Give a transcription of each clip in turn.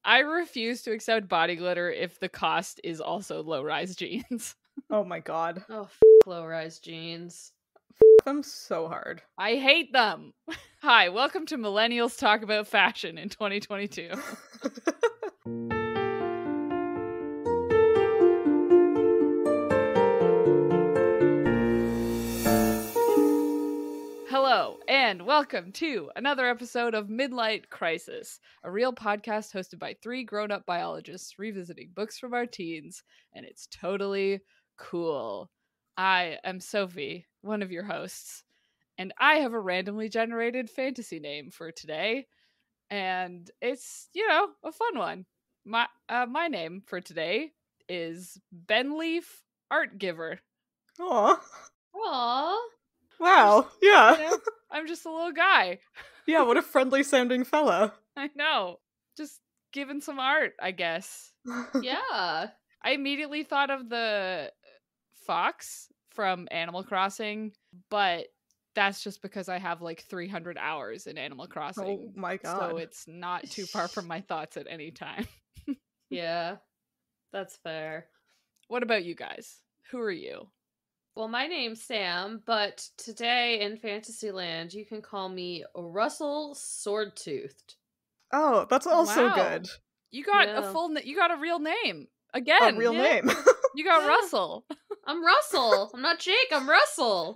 I refuse to accept body glitter if the cost is also low-rise jeans. Oh my god. Oh, low-rise jeans. Them so hard. I hate them. Hi, welcome to Millennials Talk About Fashion in 2022. Hello, and welcome to another episode of Midlight Crisis, a real podcast hosted by three grown-up biologists revisiting books from our teens, and it's totally cool. I am Sophie, one of your hosts, and I have a randomly generated fantasy name for today, and it's, a fun one. My name for today is Benleaf Art Giver. Aw. Aww. Wow. Yeah. I'm just a little guy. Yeah, what a friendly sounding fella. I know. Just giving some art, I guess. Yeah. I immediately thought of the fox from Animal Crossing, but that's just because I have like 300 hours in Animal Crossing. Oh my god. So it's not too far from my thoughts at any time. Yeah. That's fair. What about you guys? Who are you? Well, my name's Sam, but today in Fantasyland, you can call me Russell Swordtoothed. Oh, that's also Wow. good. You got you got a real name. Again. A real name. You got Yeah. Russell. I'm Russell. I'm not Jake, I'm Russell.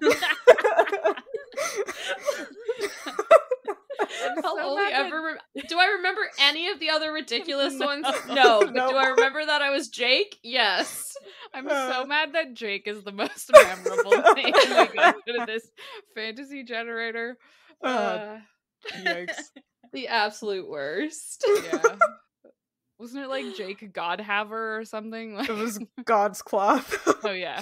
I'll only ever do I remember any of the other ridiculous ones? No. But No. do I remember that I was Jake? Yes. I'm so mad that Jake is the most memorable name we got out of this fantasy generator. Yikes. The absolute worst. Yeah. Wasn't it like Jake Godhaver or something? It was God's cloth. Oh yeah.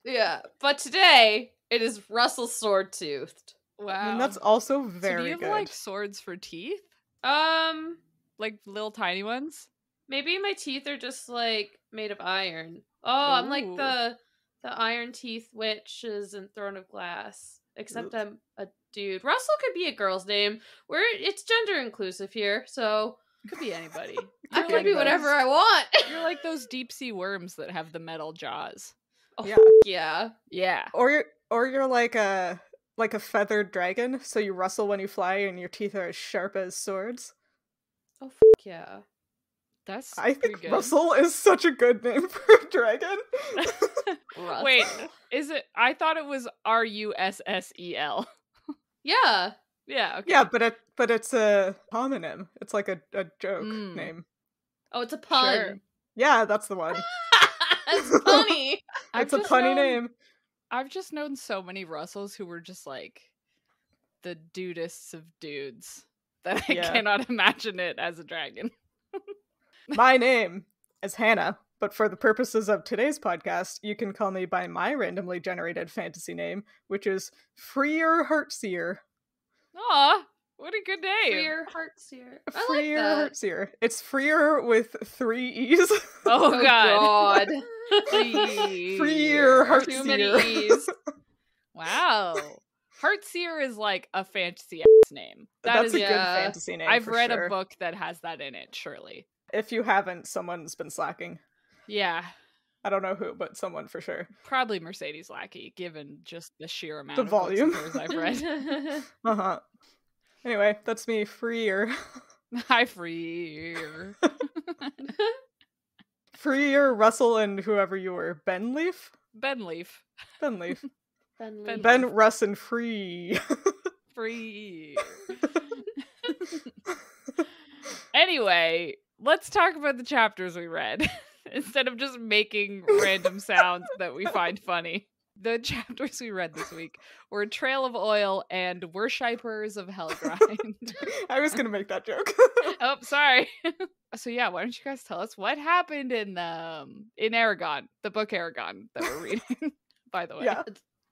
Yeah. But today it is Russell Swordtoothed. Wow. I mean, that's also very so do you have good. like swords for teeth? Like little tiny ones? Maybe my teeth are just like made of iron. Oh, I'm like Ooh. the Iron Teeth Witches in Throne of Glass. Except Oof. I'm a dude. Russell could be a girl's name. It's gender inclusive here, so Could be anybody. I Could be can be anybody. whatever I want. You're like those deep sea worms that have the metal jaws. Oh, Yeah. yeah. Yeah. Or you're like a feathered dragon, so you rustle when you fly and your teeth are as sharp as swords. Oh, yeah. That's I pretty think good. Russell is such a good name for a dragon. Russell. Wait, is it? I thought it was Russel. Yeah. Yeah. Okay. Yeah, but it's a homonym. It's like a joke Mm. name. Oh, it's a pun. Sure. Yeah, that's the one. It's funny. It's a punny name. I've just known so many Russells who were just like the dudest of dudes that I Yeah. cannot imagine it as a dragon. My name is Hannah, but for the purposes of today's podcast, you can call me by my randomly generated fantasy name, which is Freer Heartseer. Aw, what a good name. Freer Heartseer. I like Freer that. Heartseer. It's Freer with 3 E's. Oh, God. Freer Too many Heartseer. E's. Wow. Heartseer is like a fantasy ass name. That's a yeah. good fantasy name. I've for read sure. a book that has that in it, surely. If you haven't, someone's been slacking. Yeah, I don't know who, but someone for sure. probably Mercedes Lackey, given just the sheer amount The of books of volume. hers I've read. Uh-huh. Anyway, that's me, Freer. Hi, Freer. Freer, Russell, and whoever you were. Benleaf? Benleaf. Benleaf. Ben Ben, Russ, and Free. Freer. Anyway, let's talk about the chapters we read instead of just making random sounds that we find funny. The chapters we read this week were Trail of Oil and Worshipers of Helgrind. I was gonna make that joke. Oh, sorry. So yeah, why don't you guys tell us what happened in Eragon, the book Eragon that we're reading, by the way. Yeah.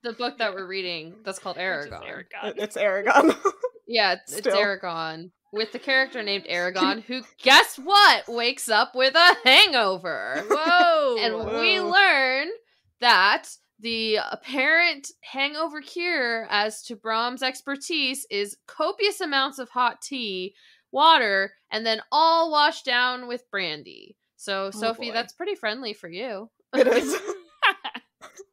The book that we're reading, that's called Which is Eragon. It's Eragon. Yeah, it's Still. Eragon. With the character named Eragon, who, guess what, wakes up with a hangover. Whoa! And we learn that the apparent hangover cure, as to Brom's expertise, is copious amounts of hot tea water, and then all washed down with brandy. So, Sophie, boy. that's pretty friendly for you. It is.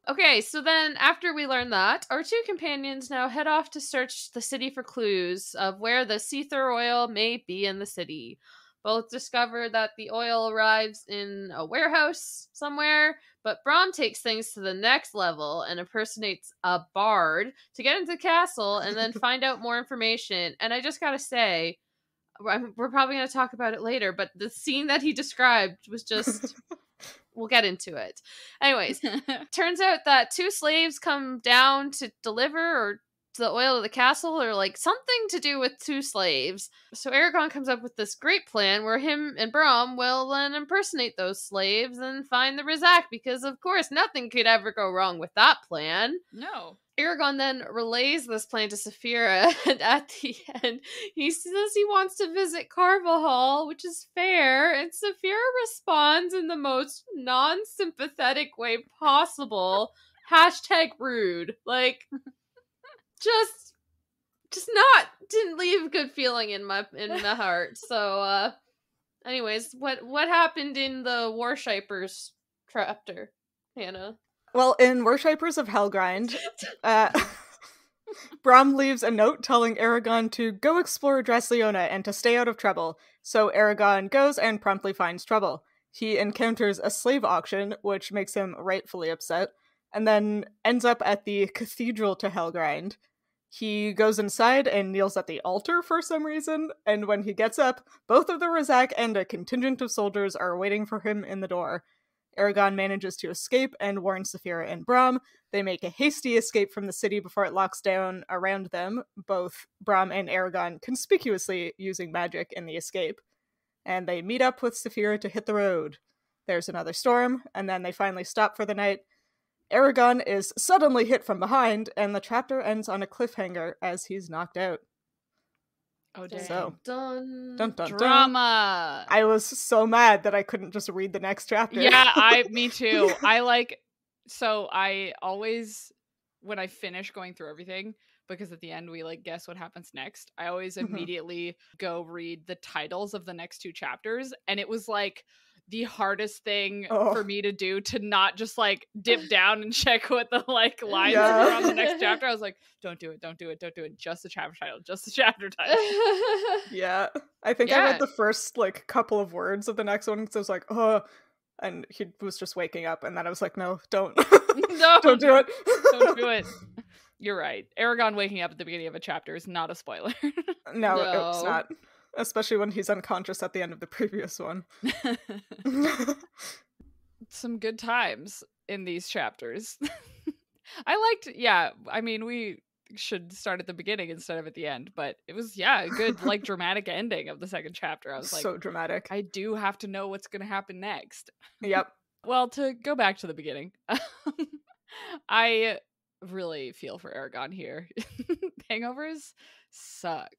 Okay, so then after we learn that, our two companions now head off to search the city for clues of where the Seether oil may be in the city. Both discover that the oil arrives in a warehouse somewhere, but Brom takes things to the next level and impersonates a bard to get into the castle and then find out more information. And I just gotta say, we're probably going to talk about it later, but the scene that he described was just... We'll get into it. Anyways, turns out that two slaves come down to deliver or the oil to the castle, or like something to do with two slaves. So Eragon comes up with this great plan where him and Brom will then impersonate those slaves and find the Rizak, because of course nothing could ever go wrong with that plan. No. Eragon then relays this plan to Saphira, and at the end, he says he wants to visit Carvajal, which is fair, and Saphira responds in the most non-sympathetic way possible. #rude. Like, just didn't leave a good feeling in my heart. So, anyways, what happened in the Worshipers chapter, Hannah? Well, in Worshippers of Helgrind, Brom leaves a note telling Eragon to go explore Drasleona and to stay out of trouble, so Eragon goes and promptly finds trouble. He encounters a slave auction, which makes him rightfully upset, and then ends up at the cathedral to Helgrind. He goes inside and kneels at the altar for some reason, and when he gets up, both of the Rizak and a contingent of soldiers are waiting for him in the door. Eragon manages to escape and warns Saphira and Brom. They make a hasty escape from the city before it locks down around them, both Brom and Eragon conspicuously using magic in the escape. And they meet up with Saphira to hit the road. There's another storm, and then they finally stop for the night. Eragon is suddenly hit from behind, and the chapter ends on a cliffhanger as he's knocked out. Oh, dang. So, Dun. dun dun dun. Drama. I was so mad that I couldn't just read the next chapter. Yeah, me too. I always, when I finish going through everything, because at the end we like guess what happens next, I always immediately go read the titles of the next two chapters, and it was like the hardest thing for me to do, to not just like dip down and check what the like lines were on the next chapter. I was like, don't do it. Just the chapter title. Yeah. I think I read the first like couple of words of the next one, because I was like, oh, and he was just waking up, and then I was like, no, don't. No, don't do it. Don't do it. You're right. Eragon waking up at the beginning of a chapter is not a spoiler. No, it's not. Especially when he's unconscious at the end of the previous one. Some good times in these chapters. We should start at the beginning instead of at the end, but it was, a good, like, dramatic ending of the second chapter. I was like, so dramatic. I do have to know what's going to happen next. Yep. Well, to go back to the beginning, I really feel for Eragon here. Hangovers suck.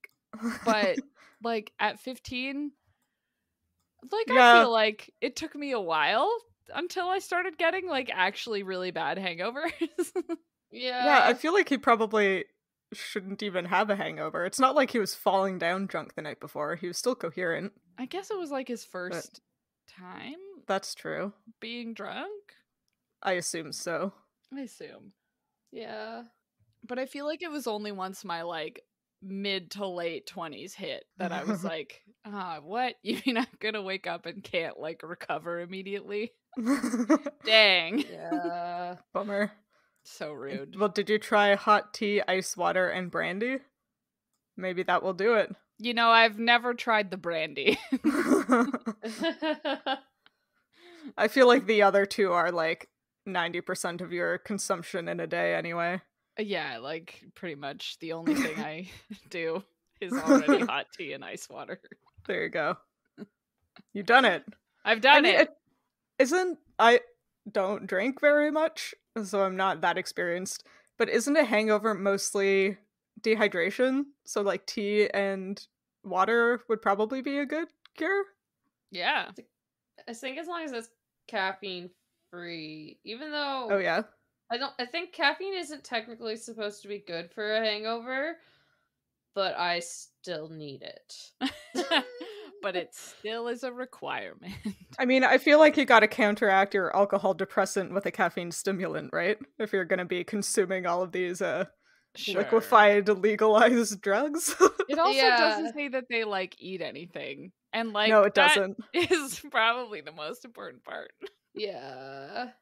But like at 15, like I feel like it took me a while until I started getting like actually really bad hangovers. Yeah, I feel like he probably shouldn't even have a hangover. It's not like he was falling down drunk the night before. He was still coherent. I guess it was like his first time. That's true. Being drunk? I assume so. I assume. Yeah. But I feel like it was only once my like mid to late 20s hit that I was like, what? You mean I'm gonna wake up and can't like recover immediately? Dang. Yeah. Bummer. So rude. Well, did you try hot tea, ice water, and brandy? Maybe that will do it. You know, I've never tried the brandy. I feel like the other two are like 90% of your consumption in a day anyway. Yeah, like pretty much the only thing I do is already hot tea and ice water. There you go. You've done it. I've done it. I don't drink very much, so I'm not that experienced. But isn't a hangover mostly dehydration? So like tea and water would probably be a good cure? Yeah. I think as long as it's caffeine free, even though Oh yeah. I think caffeine isn't technically supposed to be good for a hangover, but I still need it. But it still is a requirement. I mean, I feel like you gotta counteract your alcohol depressant with a caffeine stimulant, right? If you're gonna be consuming all of these Sure. liquefied, legalized drugs. It also Yeah. doesn't say that they like eat anything. And like No, it that doesn't. is probably the most important part. Yeah.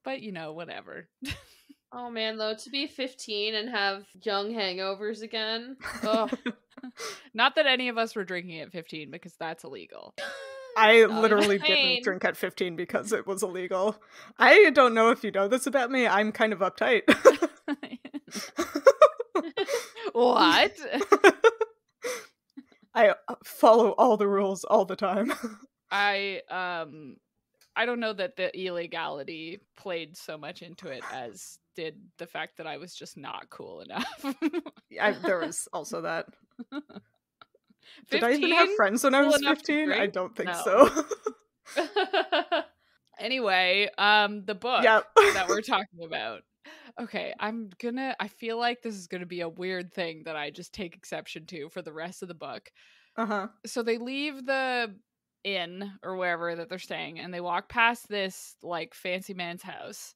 But you know, whatever. Oh man, though, to be 15 and have young hangovers again. Ugh. Not that any of us were drinking at 15 because that's illegal. I No, literally it's fine. didn't drink at 15 because it was illegal. I don't know if you know this about me. I'm kind of uptight. What? I follow all the rules all the time. I don't know that the illegality played so much into it as did the fact that I was just not cool enough. There was also that. Did I even have friends when I Cool was enough to 15? I drink? don't think No. so. Anyway, the book Yep. that we're talking about. Okay, I feel like this is gonna be a weird thing that I just take exception to for the rest of the book. Uh-huh. So they leave the inn or wherever that they're staying and they walk past this like fancy man's house.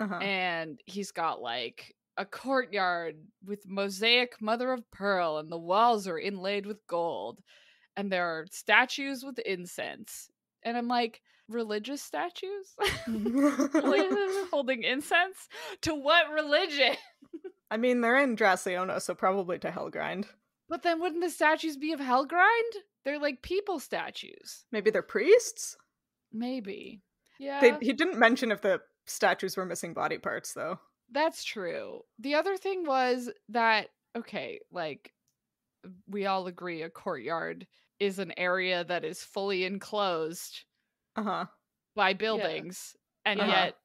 Uh-huh. And he's got like a courtyard with mosaic mother of pearl and the walls are inlaid with gold and there are statues with incense. And I'm like, religious statues? Like holding incense? To what religion? I mean, they're in Draciona, so probably to Helgrind. But then wouldn't the statues be of Helgrind? They're like people statues. Maybe they're priests? Maybe. Yeah. He didn't mention if the statues were missing body parts, though. That's true. The other thing was that, okay, like, we all agree a courtyard is an area that is fully enclosed Uh-huh. by buildings, and Uh-huh. yet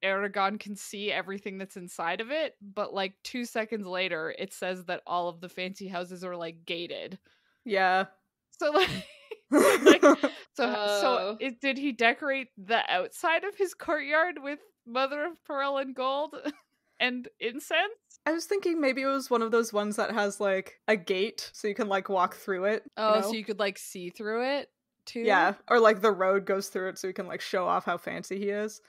Eragon can see everything that's inside of it, but like 2 seconds later, it says that all of the fancy houses are like gated. Yeah. So like, Oh. did he decorate the outside of his courtyard with mother of pearl and gold and incense? I was thinking maybe it was one of those ones that has like a gate so you can like walk through it. Oh, you so know? you could like see through it too? Yeah, or like the road goes through it so you can like show off how fancy he is.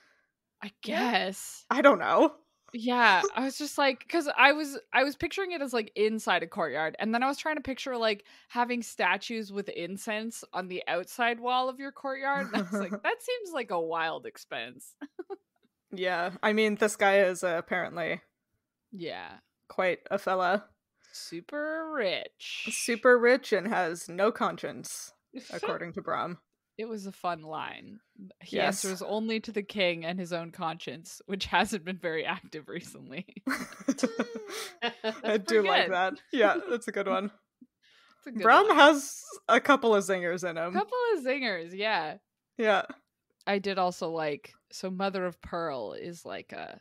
I guess. I don't know. Yeah, I was just like, because I was picturing it as like inside a courtyard, and then I was trying to picture like having statues with incense on the outside wall of your courtyard. And I was like, that seems like a wild expense. Yeah, I mean, this guy is apparently Yeah, quite a fella. super rich. Super rich and has no conscience, according to Brom. It was a fun line. He Yes. answers only to the king and his own conscience, which hasn't been very active recently. I do like good. that. Yeah, that's a good one. It's a good Brom line. has a couple of zingers in him. Couple of zingers, yeah. Yeah. I did also like, so mother of pearl is like a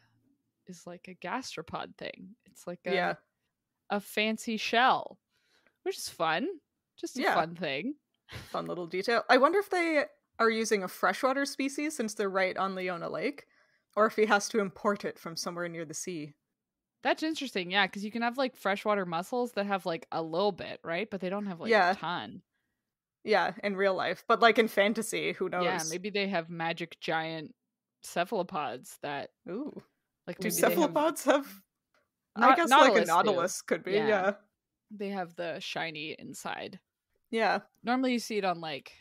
gastropod thing. It's like a fancy shell, which is fun. Just a Yeah. fun thing. Fun little detail. I wonder if they are using a freshwater species since they're right on Leona Lake, or if he has to import it from somewhere near the sea. That's interesting, yeah, because you can have like freshwater mussels that have like a little bit, right? But they don't have like Yeah. a ton. Yeah, in real life. But like in fantasy, who knows? Yeah, maybe they have magic giant cephalopods that Ooh. like Do maybe they have- cephalopods have I Not- guess like a Nautilus do. nautilus could be, Yeah. yeah. they have the shiny inside. Yeah. Normally you see it on like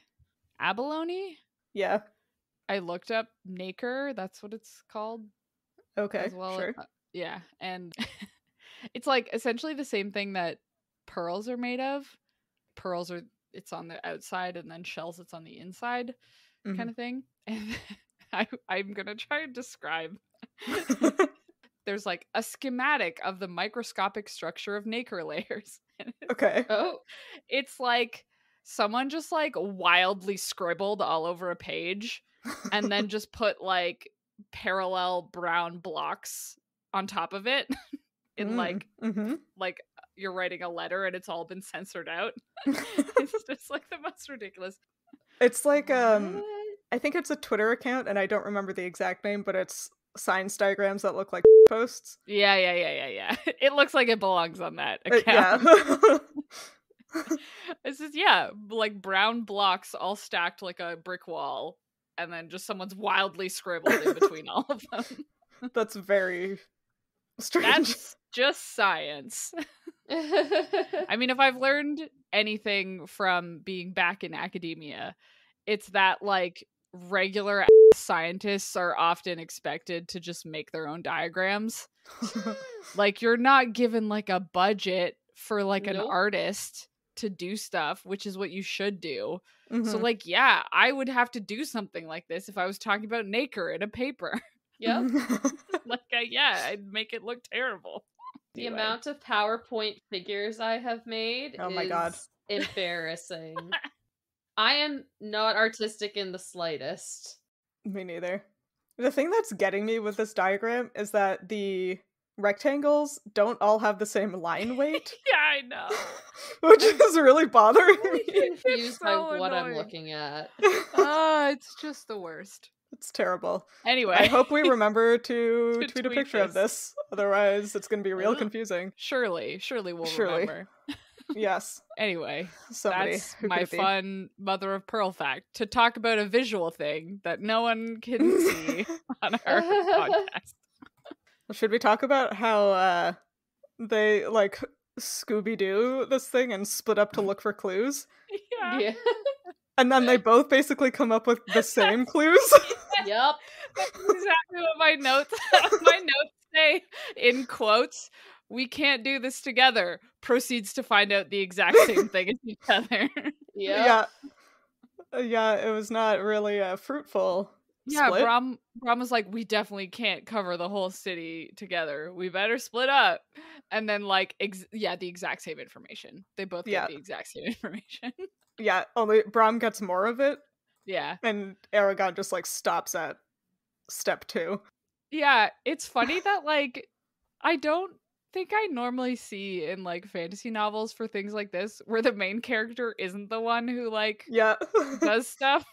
abalone. Yeah. I looked up nacre, that's what it's called. Okay. As well. Sure. Yeah, and it's like essentially the same thing that pearls are made of. Pearls are it's on the outside, and then shells it's on the inside, Mhm. kind of thing. And I'm gonna try and describe. There's like a schematic of the microscopic structure of nacre layers. Okay. Oh. It's like someone just like wildly scribbled all over a page and then just put like parallel brown blocks on top of it in like you're writing a letter and it's all been censored out. It's just like the most ridiculous. It's like What? I think it's a Twitter account and I don't remember the exact name, but it's science diagrams that look like posts. Yeah. It looks like it belongs on that account. Yeah. It's just, yeah, like brown blocks all stacked like a brick wall, and then just someone's wildly scribbled in between all of them. That's very strange. That's just science. I mean, if I've learned anything from being back in academia, it's that like regular scientists are often expected to just make their own diagrams. Like, you're not given like a budget for like an artist to do stuff, which is what you should do. So like, yeah, I would have to do something like this if I was talking about Nacre in a paper. Yep. Like, I'd make it look terrible. The amount of PowerPoint figures I have made my God. Embarrassing. I am not artistic in the slightest. Me neither. The thing that's getting me with this diagram is that the rectangles don't all have the same line weight. Yeah, I know. Which is really bothering me. Confused by so what I'm annoying. looking at. It's just the worst. It's terrible. Anyway. I hope we remember to tweet a tweet picture of this. Otherwise, it's going to be real Ugh. confusing. Surely we'll remember. Yes. Anyway, that's my fun mother of pearl fact, to talk about a visual thing that no one can see on our podcast. Should we talk about how they like Scooby-Doo this thing and split up to look for clues? Yeah. And then they both basically come up with the same clues. Yep. That's exactly what my notes say, in quotes. We can't do this together. Proceeds to find out the exact same thing as each other. Yep. Yeah, it was not really a fruitful split. Brom was like, we definitely can't cover the whole city together. We better split up. And then like, the exact same information. They both get the exact same information. Yeah, only Brom gets more of it. Yeah. And Eragon just like stops at step 2. Yeah, it's funny that like, I don't think I normally see in like fantasy novels for things like this where the main character isn't the one who like does stuff.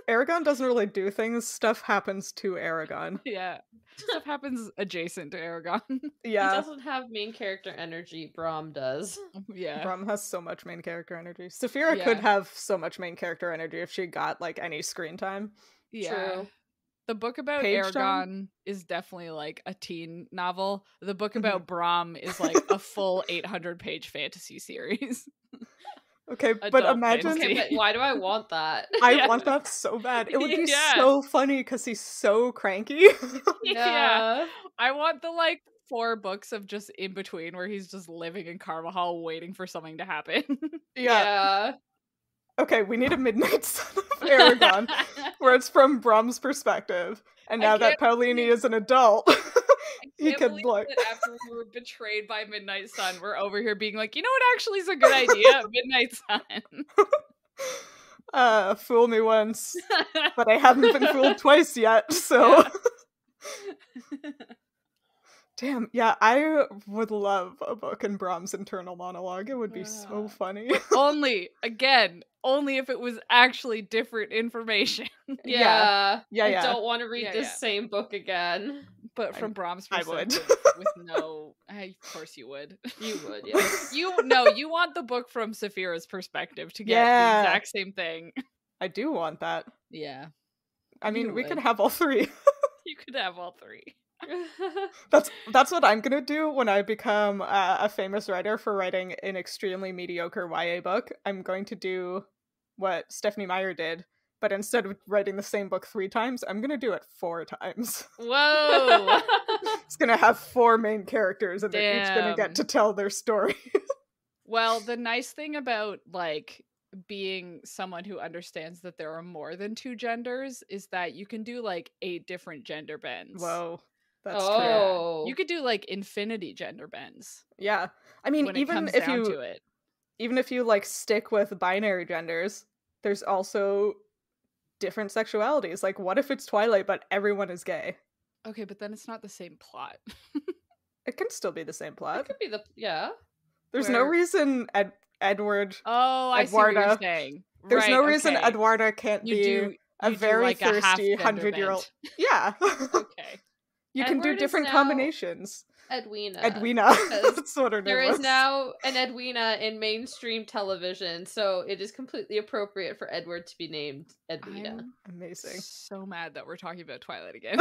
Eragon doesn't really do things. Stuff happens to Eragon. Yeah. Stuff happens adjacent to Eragon. Yeah. He doesn't have main character energy. Brom does. Yeah. Brom has so much main character energy. Saphira could have so much main character energy if she got like any screen time. Yeah. True. The book about Eragon is definitely like a teen novel. The book about Brom is like a full 800-page fantasy series. Okay, but imagine... Okay, but why do I want that? I want that so bad. It would be so funny because he's so cranky. Yeah. I want the like 4 books of just in between where he's just living in Carvajal waiting for something to happen. Yeah. Okay, we need a Midnight Sun of Eragon, where it's from Brom's perspective. And now that Paulini is an adult, he could like... after we were betrayed by Midnight Sun, we're over here being like, you know what actually is a good idea? Midnight Sun. Fool me once, but I haven't been fooled twice yet, so... Damn, yeah, I would love a book in Brom's internal monologue. It would be so funny. Only if it was actually different information. Yeah. I don't want to read this same book again. But from Brom's perspective, with no... of course you would. You would, yes. You want the book from Saphira's perspective to get the exact same thing. I do want that. Yeah. I mean, we could have all 3. You could have all 3. That's what I'm gonna do when I become a famous writer for writing an extremely mediocre YA book. I'm going to do what Stephanie Meyer did, but instead of writing the same book 3 times, I'm gonna do it 4 times. Whoa! It's gonna have 4 main characters, and they're each gonna get to tell their story. Well, the nice thing about like being someone who understands that there are more than 2 genders is that you can do like 8 different gender bends. Whoa. That's true. You could do like infinity gender bends. Yeah. I mean, even if you like stick with binary genders, there's also different sexualities. Like, what if it's Twilight but everyone is gay? Okay, but then it's not the same plot. It can still be the same plot. It could be There's no reason Edward. I see what you're saying. There's no reason Edwarda can't be a You do, very like, a half thirsty gender 100-year-old. bent. Yeah. Okay. You can do Edward is different now combinations. Edwina. Edwina. because That's what her name There was. is now an Edwina in mainstream television, so it is completely appropriate for Edward to be named Edwina. I'm Amazing. so mad that we're talking about Twilight again.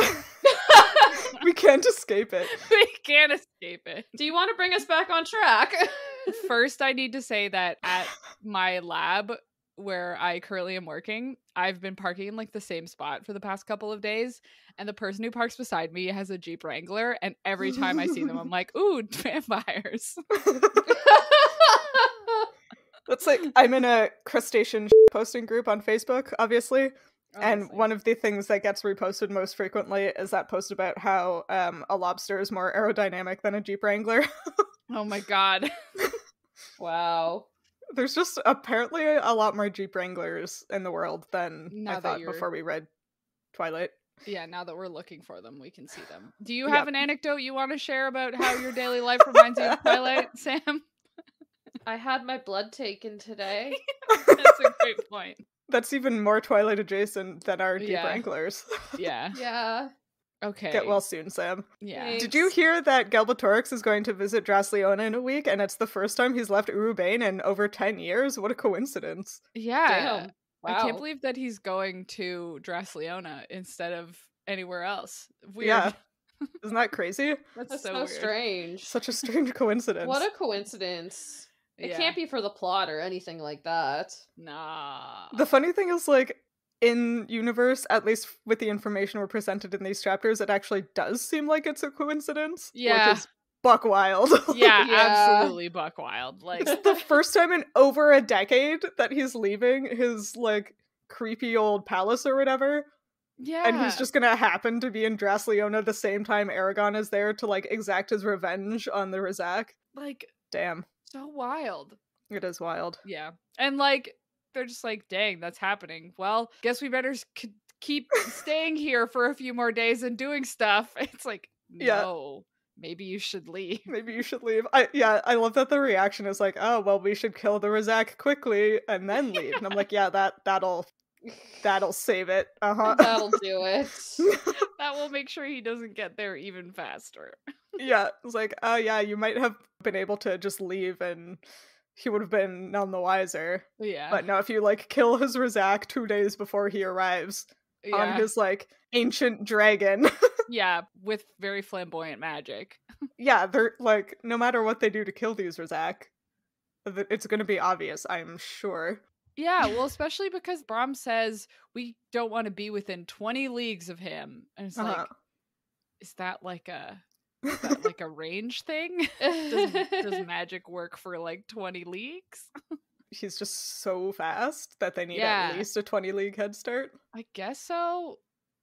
We can't escape it. We can't escape it. Do you want to bring us back on track? First, I need to say that at my lab where I currently am working, I've been parking in like the same spot for the past couple of days, and the person who parks beside me has a Jeep Wrangler, and every time I see them, I'm like, ooh, vampires. That's like, I'm in a crustacean posting group on Facebook, obviously. And Obviously. one of the things that gets reposted most frequently is that post about how a lobster is more aerodynamic than a Jeep Wrangler. Oh my god. Wow. There's just apparently a lot more Jeep Wranglers in the world than Now I that thought you're- before we read Twilight. Yeah, now that we're looking for them, we can see them. Do you Yep. have an anecdote you want to share about how your daily life reminds you of Twilight, Sam? I had my blood taken today. That's a great point. That's even more Twilight adjacent than our Jeep Yeah. Wranglers. Yeah. Yeah. Okay. Get well soon, Sam. Yeah. Thanks. Did you hear that Galbatorix is going to visit Drasleona in a week, and it's the first time he's left Urubane in over 10 years? What a coincidence. Yeah. Damn. I Wow. can't believe that he's going to Drasleona instead of anywhere else. Weird. Yeah. Isn't that crazy? That's so so weird. strange. Such a strange coincidence. What a coincidence. It Yeah. can't be for the plot or anything like that. Nah. The funny thing is, like, in universe, at least with the information we're presented in these chapters, it actually does seem like it's a coincidence. Yeah. Which is buck wild. Yeah, Yeah. absolutely buck wild. Like, It's the first time in over a decade that he's leaving his, like, creepy old palace or whatever. yeah. And he's just gonna happen to be in Drasleona the same time Eragon is there to, like, exact his revenge on the Razak. like Damn. so wild. It is wild. Yeah. And like they're just like, dang, that's happening. Well, guess we better keep staying here for a few more days and doing stuff. It's like, Yeah. no, maybe you should leave. Maybe you should leave. I love that the reaction is like, oh, well, we should kill the Razak quickly and then leave. And I'm like, yeah, that'll save it. Uh-huh. That'll do it. That will make sure he doesn't get there even faster. Yeah, it's like, oh yeah, you might have been able to just leave and he would have been none the wiser. Yeah. But no, if you, like, kill his Razak 2 days before he arrives on yeah. his, like, ancient dragon. Yeah, with very flamboyant magic. Yeah, they're, like, no matter what they do to kill these Razak, it's gonna be obvious, I'm sure. Yeah, well, especially because Brom says we don't want to be within 20 leagues of him. And it's like, is that like a range thing? Does magic work for like 20 leagues? He's just so fast that they need Yeah. at least a 20 league head start. I guess so.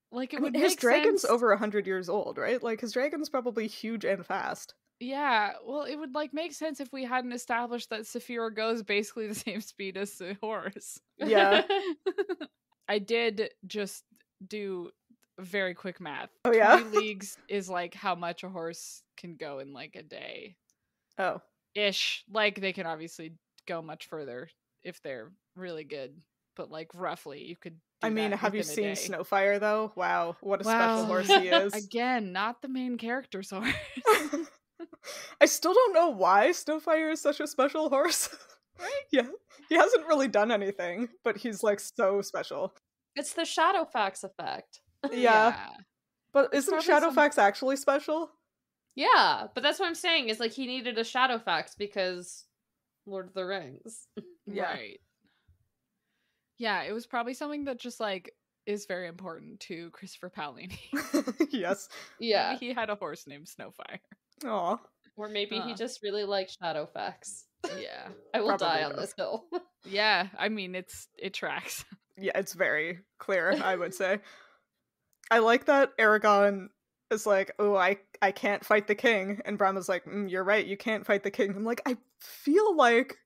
Like, it I mean, would his make dragon's sense. over 100 years old, right? Like, his dragon's probably huge and fast. Yeah, well, it would like make sense if we hadn't established that Saphira goes basically the same speed as the horse. Yeah. I did just do very quick math. Oh, yeah? 20 leagues is like how much a horse can go in like a day. Oh. Ish. Like, they can obviously go much further if they're really good, but like roughly you could do I mean, that have you within a seen day. Snowfire, though? Wow, what a Wow. special horse he is. Again, not the main character's horse. I still don't know why Snowfire is such a special horse. Right? Yeah. He hasn't really done anything, but he's, like, so special. It's the Shadowfax effect. Yeah. But It's isn't probably Shadowfax actually special? Yeah, but that's what I'm saying is like he needed a Shadowfax because Lord of the Rings. Yeah. Right. Yeah, it was probably something that just like is very important to Christopher Paolini. Yes. Yeah. Maybe he had a horse named Snowfire. Aw. Or maybe he Huh. just really liked Shadowfax. Yeah. I will Probably die on both. this hill. Yeah, I mean it tracks. Yeah, it's very clear, I would say. I like that Eragon is like, oh, I can't fight the king. And Brom is like, you're right, you can't fight the king. I'm like, I feel like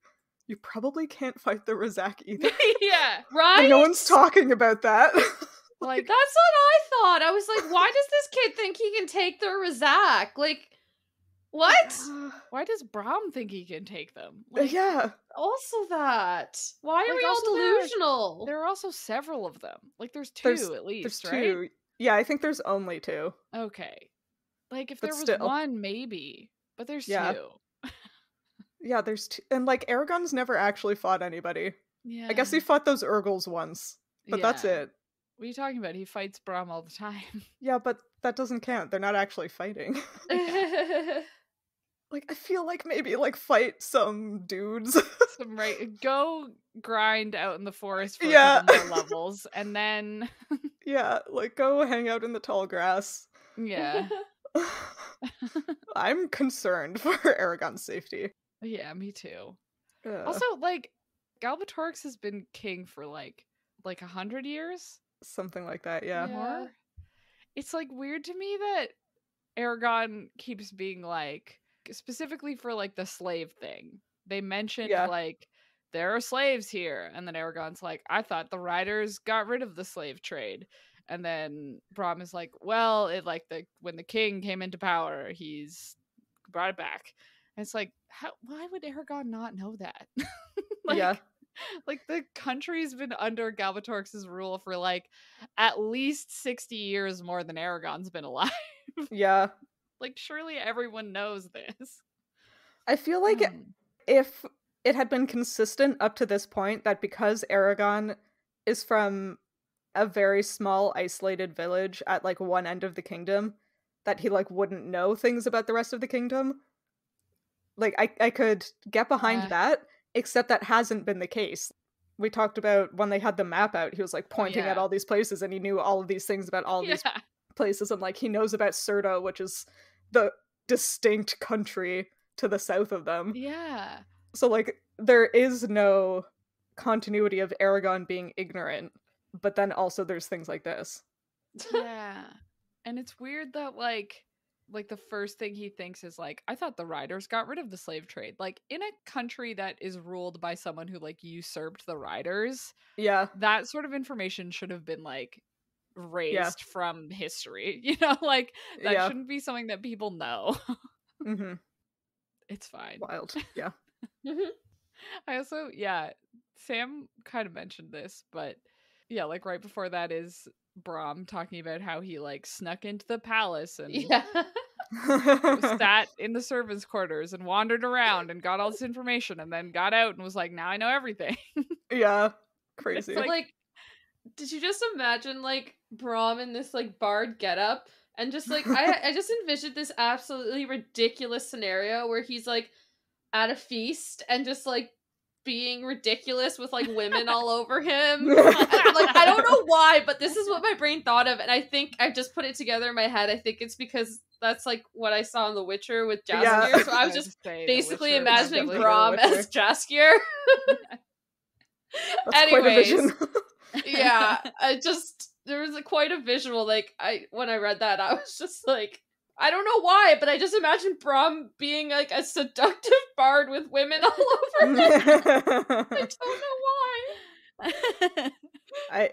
you probably can't fight the Razak either. Yeah. Right? And no one's talking about that. Like That's what I thought. I was like, why does this kid think he can take the Razak? Like, What? Why does Brom think he can take them? Like, Yeah. Also that. Why are Like, we all also delusional? there are also several of them. Like, there's two There's at least, there's right? two. Yeah, I think there's only two. Okay. Like, if But there was still. one, maybe. But there's Yeah. two. Yeah, there's two. And, like, Eragon's never actually fought anybody. Yeah. I guess he fought those Urgles once. But that's Yeah. it. What are you talking about? He fights Brom all the time. Yeah, but that doesn't count. They're not actually fighting. Like, I feel like maybe, like, fight some dudes. Go grind out in the forest for Yeah. a couple more levels, and then Yeah, like, go hang out in the tall grass. yeah. I'm concerned for Eragon's safety. Yeah, me too. Ugh. Also, like, Galbatorix has been king for like 100 years? Something like that, yeah. More? It's like weird to me that Eragon keeps being like, specifically for like the slave thing. They mentioned like, there are slaves here, and then Eragon's like, I thought the riders got rid of the slave trade. And then Brom is like, well, when the king came into power, he's brought it back. And it's like, why would Eragon not know that? Yeah. Like, the country's been under Galbatorix's rule for like at least 60 years more than Eragon's been alive. Yeah. Like, surely everyone knows this. I feel like if it had been consistent up to this point that because Eragon is from a very small isolated village at like one end of the kingdom, that he like wouldn't know things about the rest of the kingdom. Like, I could get behind that, except that hasn't been the case. We talked about when they had the map out, he was like pointing at all these places and he knew all of these things about all these places, and like he knows about Serta, which is the distinct country to the south of them. Yeah. So like there is no continuity of Eragon being ignorant, but then also there's things like this. Yeah. And it's weird that like the first thing he thinks is like, I thought the riders got rid of the slave trade. Like, in a country that is ruled by someone who like usurped the riders, that sort of information should have been like raised from history. You know, like that shouldn't be something that people know. Mm-hmm. It's fine. Wild. Yeah. I also, Sam kind of mentioned this, but yeah, like right before that is Brom talking about how he like snuck into the palace and sat in the servants' quarters and wandered around and got all this information and then got out and was like, now I know everything. Yeah. Crazy. Like, did you just imagine like Brom in this like bard getup and just like I just envisioned this absolutely ridiculous scenario where he's like at a feast and just like being ridiculous with like women all over him. Like, I don't know why, but this is what my brain thought of, and I think I just put it together in my head. I think it's because that's like what I saw in The Witcher with Jaskier. So I was just basically imagining Brom as Jaskier. Anyways, there was quite a visual. Like when I read that, I was just like, I don't know why, but I just imagined Brom being like a seductive bard with women all over him. I don't know why.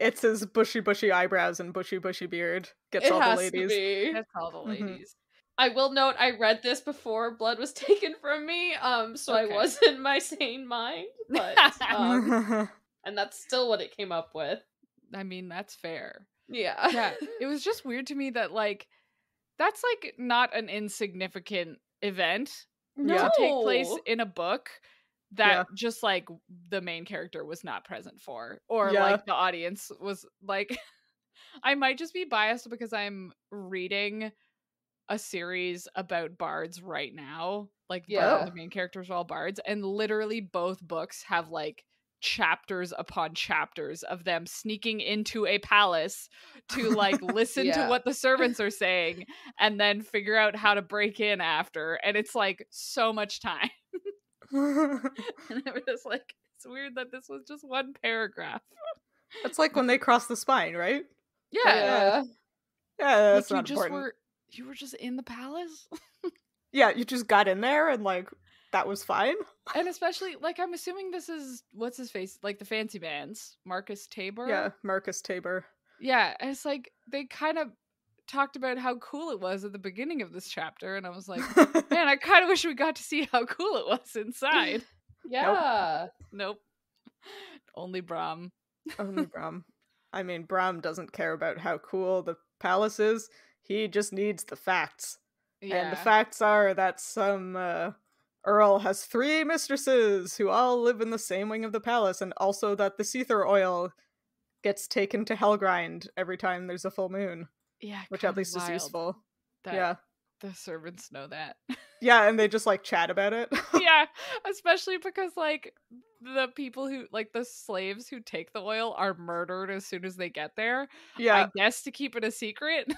It's his bushy eyebrows and bushy beard. Gets all the ladies. Gets all the ladies. I will note I read this before blood was taken from me, so I was in my sane mind, but and that's still what it came up with. I mean, that's fair. Yeah. It was just weird to me that like that's like not an insignificant event to take place in a book that just like the main character was not present for, or like the audience was like, I might just be biased because I'm reading a series about bards right now. Like the main characters are all bards, and literally both books have like chapters upon chapters of them sneaking into a palace to like listen to what the servants are saying and then figure out how to break in after, and it's like so much time. And it was just like, it's weird that this was just one paragraph. It's like when they cross the spine, right? Yeah, that's like not important. You were just in the palace. Yeah, you just got in there and like that was fine. And especially, like, I'm assuming this is, what's his face? Like, the fancy man's, Marcus Tabor? Yeah, Marcus Tabor. Yeah, and it's like, they kind of talked about how cool it was at the beginning of this chapter, and I was like, man, I kind of wish we got to see how cool it was inside. Yeah. Nope. Only Brom. Only Brom. I mean, Brom doesn't care about how cool the palace is. He just needs the facts. Yeah. And the facts are that some Earl has 3 mistresses who all live in the same wing of the palace, and also that the Seether oil gets taken to Helgrind every time there's a full moon. Yeah, which at least is wild useful. that Yeah. the servants know that. Yeah, and they just like chat about it. Yeah, especially because like the people who like the slaves who take the oil are murdered as soon as they get there. Yeah. I guess to keep it a secret.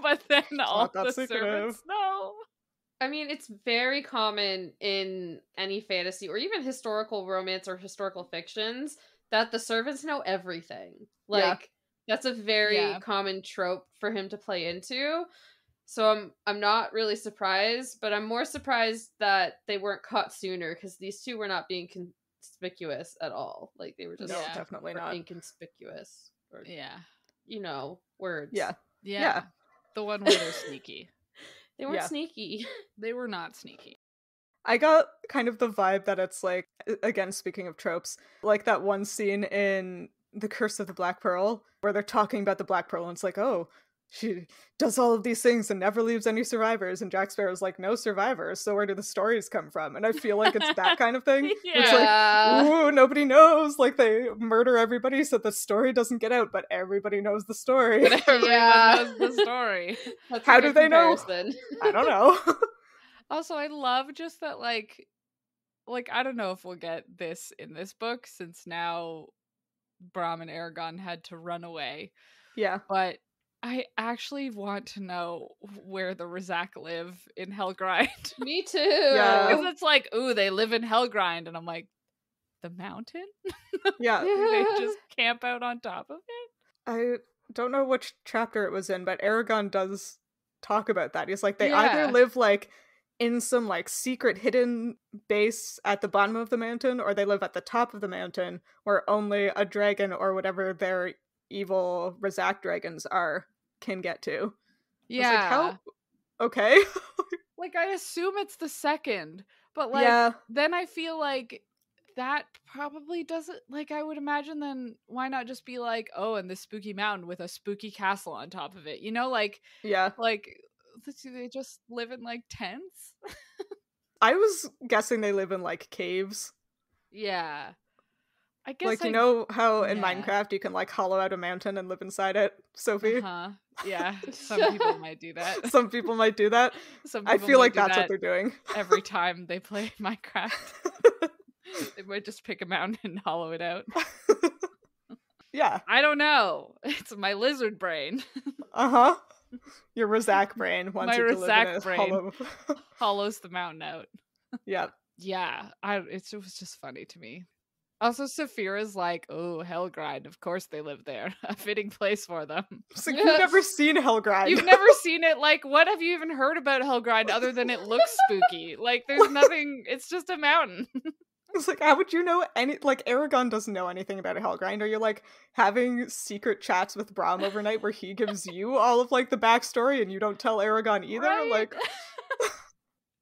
But then all the servants know. I mean, it's very common in any fantasy or even historical romance or historical fictions that the servants know everything. Like, that's a very common trope for him to play into. So I'm not really surprised, but I'm more surprised that they weren't caught sooner, because these two were not being conspicuous at all. Like, they were just definitely not inconspicuous. Or, you know, words. Yeah. The one where they're sneaky. They weren't sneaky. They were not sneaky. I got kind of the vibe that it's like, again, speaking of tropes, like that one scene in The Curse of the Black Pearl where they're talking about the Black Pearl and it's like, oh, she does all of these things and never leaves any survivors, and Jack Sparrow's like, no survivors, so where do the stories come from? And I feel like it's that kind of thing. It's like, ooh, nobody knows, like they murder everybody so the story doesn't get out, but everybody knows the story. But everyone knows the story. How do they know? I don't know. Also, I love just that like I don't know if we'll get this in this book, since now Brom and Eragon had to run away. Yeah. But I actually want to know where the Rizak live in Helgrind. Me too. Yeah. Because it's like, ooh, they live in Helgrind, and I'm like, the mountain? Yeah. Do they just camp out on top of it? I don't know which chapter it was in, but Eragon does talk about that. He's like, they either live like in some like secret hidden base at the bottom of the mountain, or they live at the top of the mountain where only a dragon or whatever their evil Rizak dragons are can get to. Yeah. Like, how? Okay. Like, I assume it's the second, but like then I feel like that probably doesn't, like, I would imagine then why not just be like, oh, and this spooky mountain with a spooky castle on top of it, you know, like like they just live in like tents. I was guessing they live in like caves. Yeah, I guess, like, you know how in Minecraft you can like hollow out a mountain and live inside it, Sophie? Yeah, some people might do that. Some people might do that. I feel like that's what they're doing every time they play Minecraft. They might just pick a mountain and hollow it out. Yeah. I don't know. It's my lizard brain. Uh-huh. Your Rizak brain wants my you to live in a brain hollow... hollows the mountain out. Yeah. Yeah. It was just funny to me. Also, Saphira's like, oh, Helgrind. Of course they live there. A fitting place for them. It's like, you've never seen Helgrind. You've never seen it? Like, what have you even heard about Helgrind other than it looks spooky? Like, there's nothing. It's just a mountain. It's like, how would you know any? Like, Eragon doesn't know anything about Helgrind. Are you like having secret chats with Brom overnight where he gives you all of like the backstory and you don't tell Eragon either? Right? Like,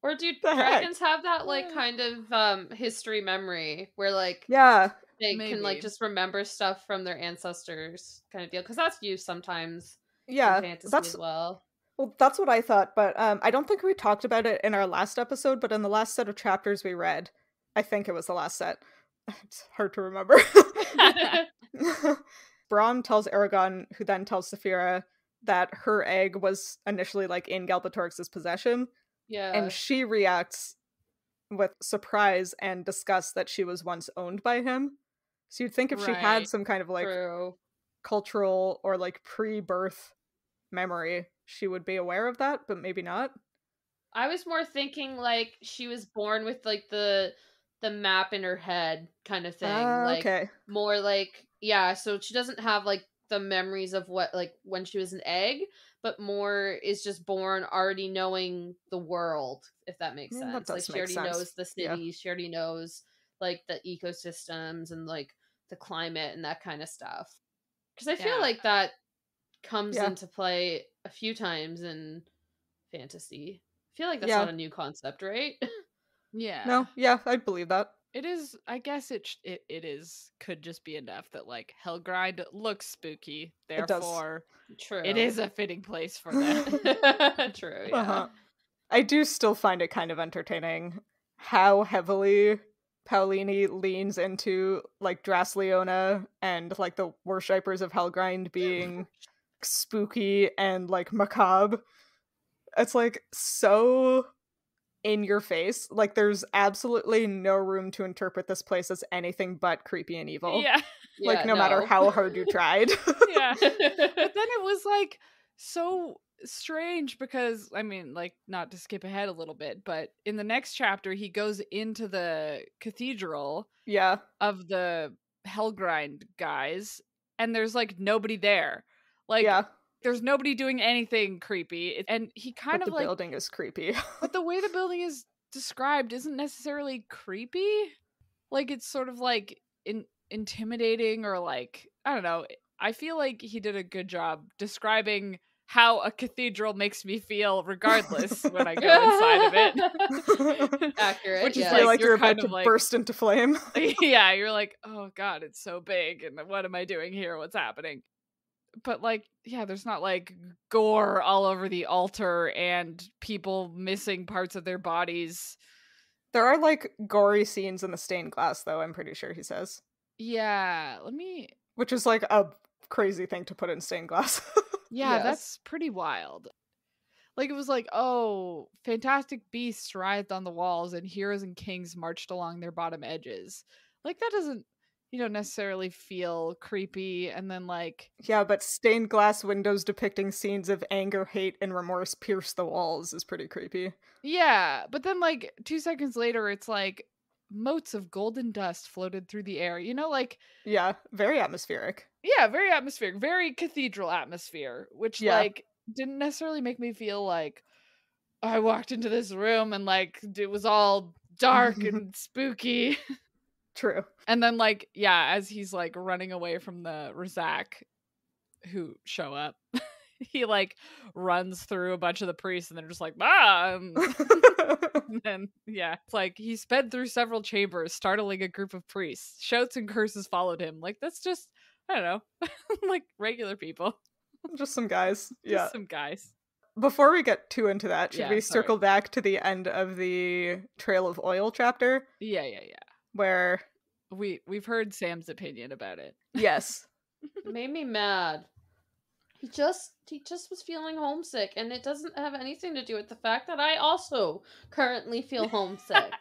or do dragons have that like kind of history memory where like they can like just remember stuff from their ancestors kind of deal? Because that's used sometimes in fantasy as well. Well, that's what I thought, but I don't think we talked about it in our last episode, but in the last set of chapters we read, I think it was the last set. It's hard to remember. Brom tells Eragon, who then tells Saphira, that her egg was initially like in Galbatorix's possession. Yeah. And she reacts with surprise and disgust that she was once owned by him. So you'd think if she had some kind of like cultural or like pre-birth memory, she would be aware of that, but maybe not. I was more thinking like she was born with like the map in her head kind of thing. Like more like, so she doesn't have like the memories of what like when she was an egg, but more is just born already knowing the world, if that makes sense. Like she already knows the cities, she already knows like the ecosystems and like the climate and that kind of stuff. Because I feel like that comes Yeah. into play a few times in fantasy. I feel like that's Yeah. not a new concept, right? Yeah. No, yeah, I'd believe that. It is, I guess it is, could just be enough that, like, Helgrind looks spooky, It does. therefore True. it is a fitting place for them. True, yeah. Uh-huh. I do still find it kind of entertaining how heavily Paolini leans into, like, Drasleona and, like, the worshippers of Helgrind being spooky and, like, macabre. It's, like, so in your face. Like, there's absolutely no room to interpret this place as anything but creepy and evil. Yeah. Like, no matter how hard you tried. Yeah. But then it was, like, so strange because, I mean, like, not to skip ahead a little bit, but in the next chapter, he goes into the cathedral Yeah. of the Helgrind guys, and there's, like, nobody there. Like, Yeah. there's nobody doing anything creepy. And he kind But of, the like, building is creepy. but the way the building is described isn't necessarily creepy. Like, it's sort of, like, intimidating, or, like, I don't know. I feel like he did a good job describing how a cathedral makes me feel regardless when I go inside of it. Accurate. Which You is feel like you're kind about of to like, burst into flame. yeah, you're like, oh god, it's so big, and what am I doing here? What's happening? But, like, yeah, there's not, like, gore all over the altar and people missing parts of their bodies. There are, like, gory scenes in the stained glass, though, I'm pretty sure he says. Yeah, let me... Which is, like, a crazy thing to put in stained glass. Yeah, Yes. that's pretty wild. Like, it was like, oh, fantastic beasts writhed on the walls and heroes and kings marched along their bottom edges. Like, that doesn't, necessarily feel creepy. And then, like... Yeah, but stained glass windows depicting scenes of anger, hate, and remorse pierce the walls is pretty creepy. Yeah, but then, like, 2 seconds later, it's like motes of golden dust floated through the air. Like... Yeah, very atmospheric. Yeah, very atmospheric. Very cathedral atmosphere, which, Yeah. like, didn't necessarily make me feel like I walked into this room and, like, it was all dark and spooky. True. And then, like, yeah, as he's, like, running away from the Razak who show up, he, like, runs through a bunch of the priests and they're just like, ah! And then, yeah, it's like he sped through several chambers, startling a group of priests. Shouts and curses followed him. Like, that's just, I don't know, like, regular people. Just some guys. Yeah. Just some guys. Before we get too into that, should Yeah, we sorry. circle back to the end of the Trail of Oil chapter? Yeah. Where... We've heard Sam's opinion about it. Yes. It made me mad. He just was feeling homesick, and it doesn't have anything to do with the fact that I also currently feel homesick.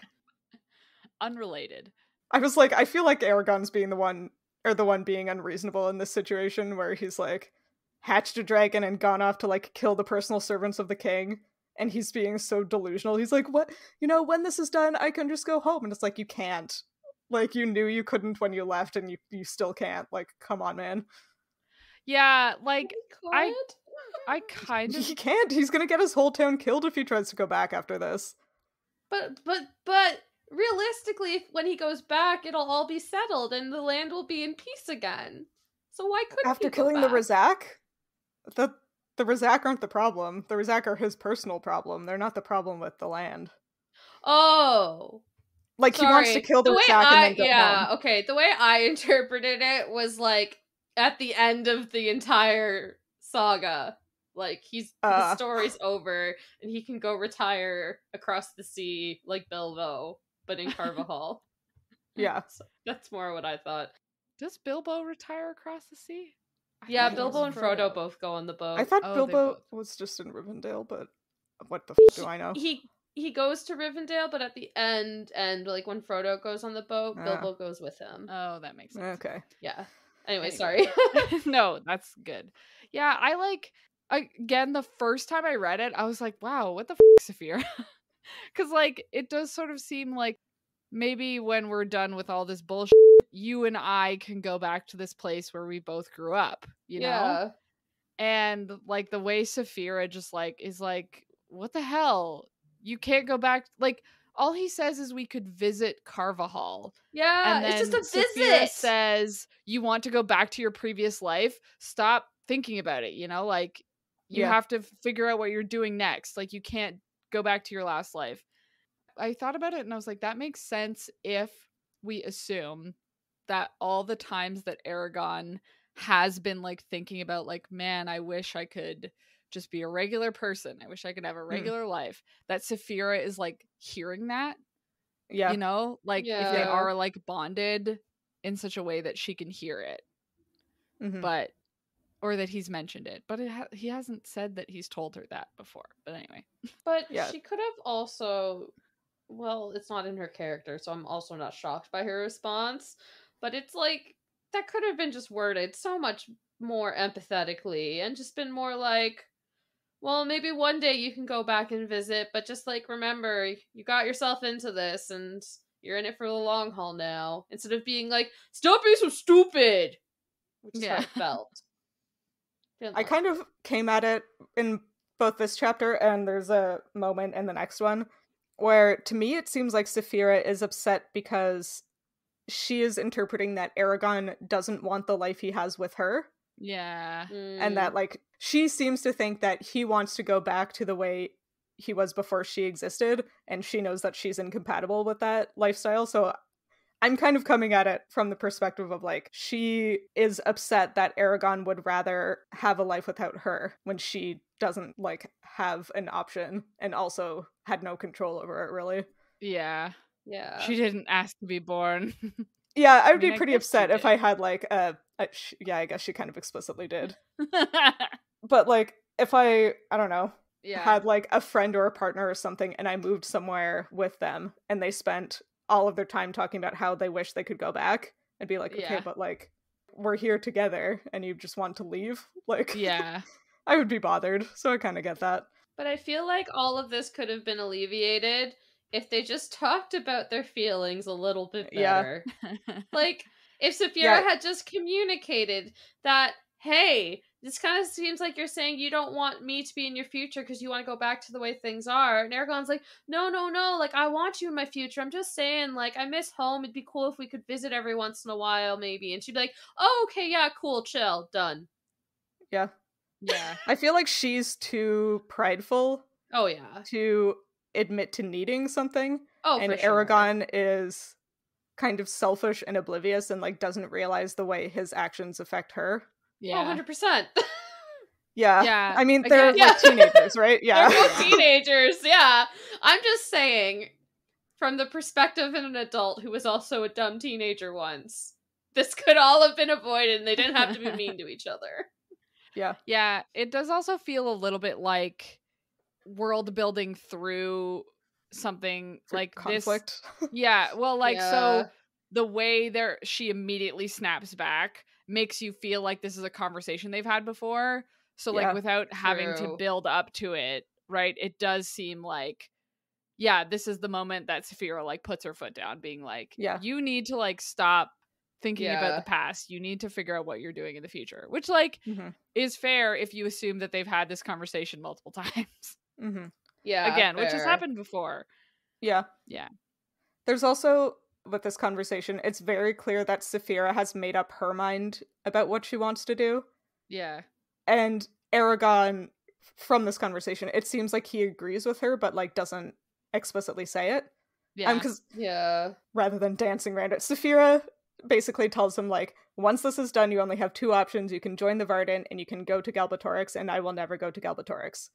Unrelated. I was like, I feel like Eragon's being the one being unreasonable in this situation, where he's like hatched a dragon and gone off to, like, kill the personal servants of the king, and he's being so delusional. He's like, what? When this is done, I can just go home. And it's like, you can't. Like, you knew you couldn't when you left, and you still can't. Like, come on, man. Yeah, like, I kind of... He can't. He's gonna get his whole town killed if he tries to go back after this. But realistically, when he goes back, it'll all be settled and the land will be in peace again. So why couldn't After he go killing the back? Razak? The Razak aren't the problem. The Razak are his personal problem. They're not the problem with the land. Oh. Like, he wants to kill the Razak and then go home. Okay. The way I interpreted it was, like, at the end of the entire saga. Like, his story's over, and he can go retire across the sea like Bilbo, but in Carvajal. Yeah. So that's more what I thought. Does Bilbo retire across the sea? Yeah, thought it Bilbo was and Frodo both go on the boat. I thought Oh, they Bilbo both. was just in Rivendell, but what the do I know? He goes to Rivendell, but at the end, and like when Frodo goes on the boat, Bilbo goes with him. Oh, that makes sense. Okay. Yeah. Anyway, sorry. No, that's good. Yeah, I like... Again, the first time I read it, I was like, wow, what the Saphira? Because, like, it does sort of seem like maybe when we're done with all this bullshit, you and I can go back to this place where we both grew up, you know? And, like, the way Saphira just, like, is like, what the hell? You can't go back. Like, all he says is we could visit Carvajal. Yeah, and then it's just a Saphira visit. says, you want to go back to your previous life? Stop thinking about it, you know? Like, you Yeah. have to figure out what you're doing next. Like, you can't go back to your last life. I thought about it and I was like, that makes sense if we assume that all the times that Eragon has been like thinking about like, man, I wish I could just be a regular person. I wish I could have a regular life. That Saphira is like hearing that, Yeah. you know, like if they Yeah. are like bonded in such a way that she can hear it, Mhm. but or that he's mentioned it, but he hasn't said that he's told her that before. But anyway, But Yeah. she could have also, well, it's not in her character, so I'm also not shocked by her response. But it's like, that could have been just worded so much more empathetically and just been more like, well, maybe one day you can go back and visit, but just like, remember, you got yourself into this and you're in it for the long haul now. Instead of being like, stop being so stupid! Which is how it felt. Didn't I like kind of came at it in both this chapter and there's a moment in the next one where to me it seems like Saphira is upset because she is interpreting that Eragon doesn't want the life he has with her. yeah. And that like she seems to think that he wants to go back to the way he was before she existed, and she knows that she's incompatible with that lifestyle. So I'm kind of coming at it from the perspective of like she is upset that Eragon would rather have a life without her when she doesn't like have an option and also had no control over it really. Yeah. Yeah. She didn't ask to be born. Yeah, I would mean, be I pretty guess she upset if I did. had like yeah, I guess she kind of explicitly did. But like if I don't know, yeah. had like a friend or a partner or something and I moved somewhere with them and they spent all of their time talking about how they wish they could go back, I'd be like, okay, Yeah. but like we're here together and you just want to leave, like Yeah. I would be bothered. So I kind of get that. But I feel like all of this could have been alleviated if they just talked about their feelings a little bit Yeah. better. Like, if Saphira Yeah. had just communicated that, hey, this kind of seems like you're saying you don't want me to be in your future because you want to go back to the way things are. And Eragon's like, no, like, I want you in my future. I'm just saying, like, I miss home. It'd be cool if we could visit every once in a while, maybe. And she'd be like, oh, okay, yeah, cool, chill, done. Yeah. Yeah. I feel like she's too prideful Oh, yeah. to admit to needing something. Oh, and for sure. Eragon is kind of selfish and oblivious and like doesn't realize the way his actions affect her. Yeah. Oh, 100%. Yeah. Yeah. I mean, Again, they're yeah. like teenagers, right? Yeah. They're both teenagers, yeah. I'm just saying, from the perspective of an adult who was also a dumb teenager once, this could all have been avoided and they didn't have to be mean to each other. Yeah. Yeah. It does also feel a little bit like world building through something like conflict. this. Yeah. Well, like, Yeah. so the way she immediately snaps back makes you feel like this is a conversation they've had before. So like Yeah. without having to True. build up to it, right? It does seem like, yeah, this is the moment that Saphira like puts her foot down, being like, Yeah. you need to like stop thinking about Yeah. the past. You need to figure out what you're doing in the future, which like is fair if you assume that they've had this conversation multiple times. Yeah. Again, which has fair. happened before. Yeah. Yeah. There's also, with this conversation, it's very clear that Saphira has made up her mind about what she wants to do. Yeah. And Eragon, from this conversation, it seems like he agrees with her, but like doesn't explicitly say it. Yeah. Because Yeah. rather than dancing around it, Saphira basically tells him like, once this is done, you only have two options. You can join the Varden and you can go to Galbatorix, and I will never go to Galbatorix.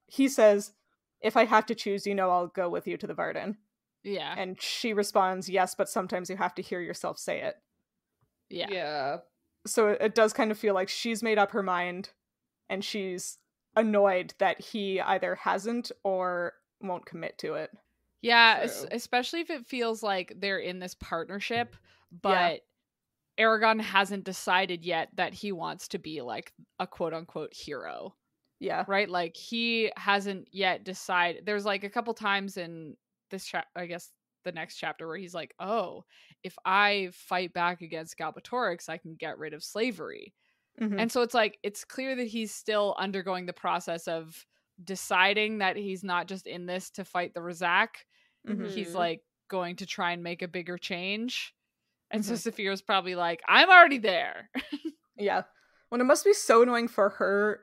He says, if I have to choose, you know I'll go with you to the Varden. Yeah. And she responds, yes, but sometimes you have to hear yourself say it. Yeah. Yeah. So it does kind of feel like she's made up her mind and she's annoyed that he either hasn't or won't commit to it. Yeah, True. especially if it feels like they're in this partnership, but Eragon hasn't decided yet that he wants to be like a quote unquote hero. Yeah. Right? Like he hasn't yet decided. There's like a couple times in this I guess the next chapter where he's like, oh, if I fight back against Galbatorix, I can get rid of slavery. And so it's like, it's clear that he's still undergoing the process of deciding that he's not just in this to fight the Razak. He's like going to try and make a bigger change. And so Saphira's probably like, I'm already there. Yeah. Well, it must be so annoying for her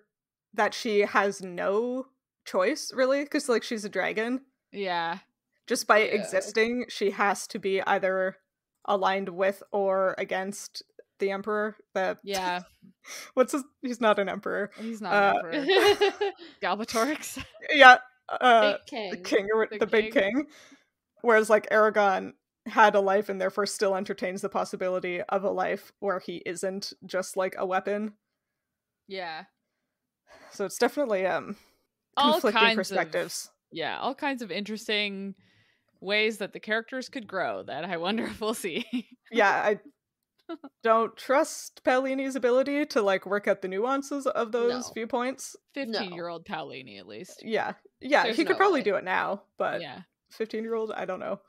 that she has no choice, really, because, like, she's a dragon. Yeah. Just by Yeah. existing, she has to be either aligned with or against the Emperor. Yeah. What's his... He's not an Emperor. He's not an emperor. Galbatorix. Yeah, Big the king. king, or The the big king. Whereas, like, Eragon had a life and therefore still entertains the possibility of a life where he isn't just, like, a weapon. Yeah. So it's definitely, All conflicting kinds perspectives. Yeah, all kinds of interesting ways that the characters could grow that I wonder if we'll see. Yeah, I don't trust Paolini's ability to, like, work out the nuances of those No. viewpoints. 15-year-old Paolini, at least. Yeah, There's he could no probably way. do it now, but Yeah. 15-year-old, I don't know.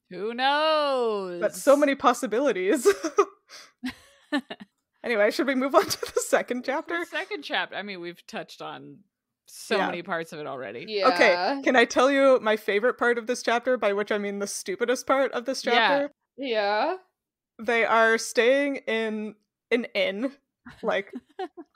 Who knows? But so many possibilities. Anyway, should we move on to the second chapter? The second chapter. I mean, we've touched on so Yeah. many parts of it already. Yeah. Okay, can I tell you my favorite part of this chapter, by which I mean the stupidest part of this chapter? Yeah. They are staying in an inn, like,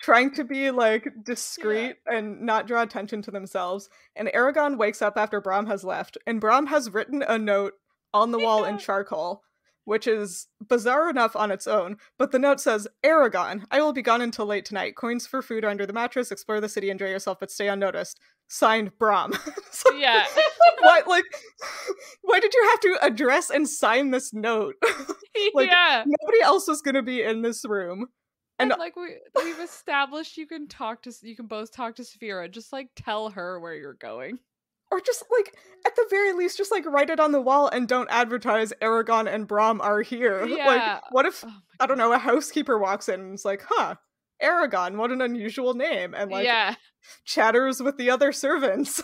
trying to be, like, discreet and not draw attention to themselves. And Eragon wakes up after Brom has left, and Brom has written a note on the wall in charcoal, which is bizarre enough on its own, but the note says, Eragon, I will be gone until late tonight. Coins for food are under the mattress. Explore the city, enjoy yourself, but stay unnoticed. Signed, Brom. So, Yeah. why, like, why did you have to address and sign this note? Like, yeah. nobody else was gonna be in this room. And And like we've established you can both talk to Saphira. Just like tell her where you're going. or just, like, at the very least, just, like, write it on the wall and don't advertise Eragon and Brom are here. Yeah. Like, what if, Oh my I don't know, a housekeeper walks in and is like, huh, Eragon, what an unusual name, and, like, yeah. chatters with the other servants.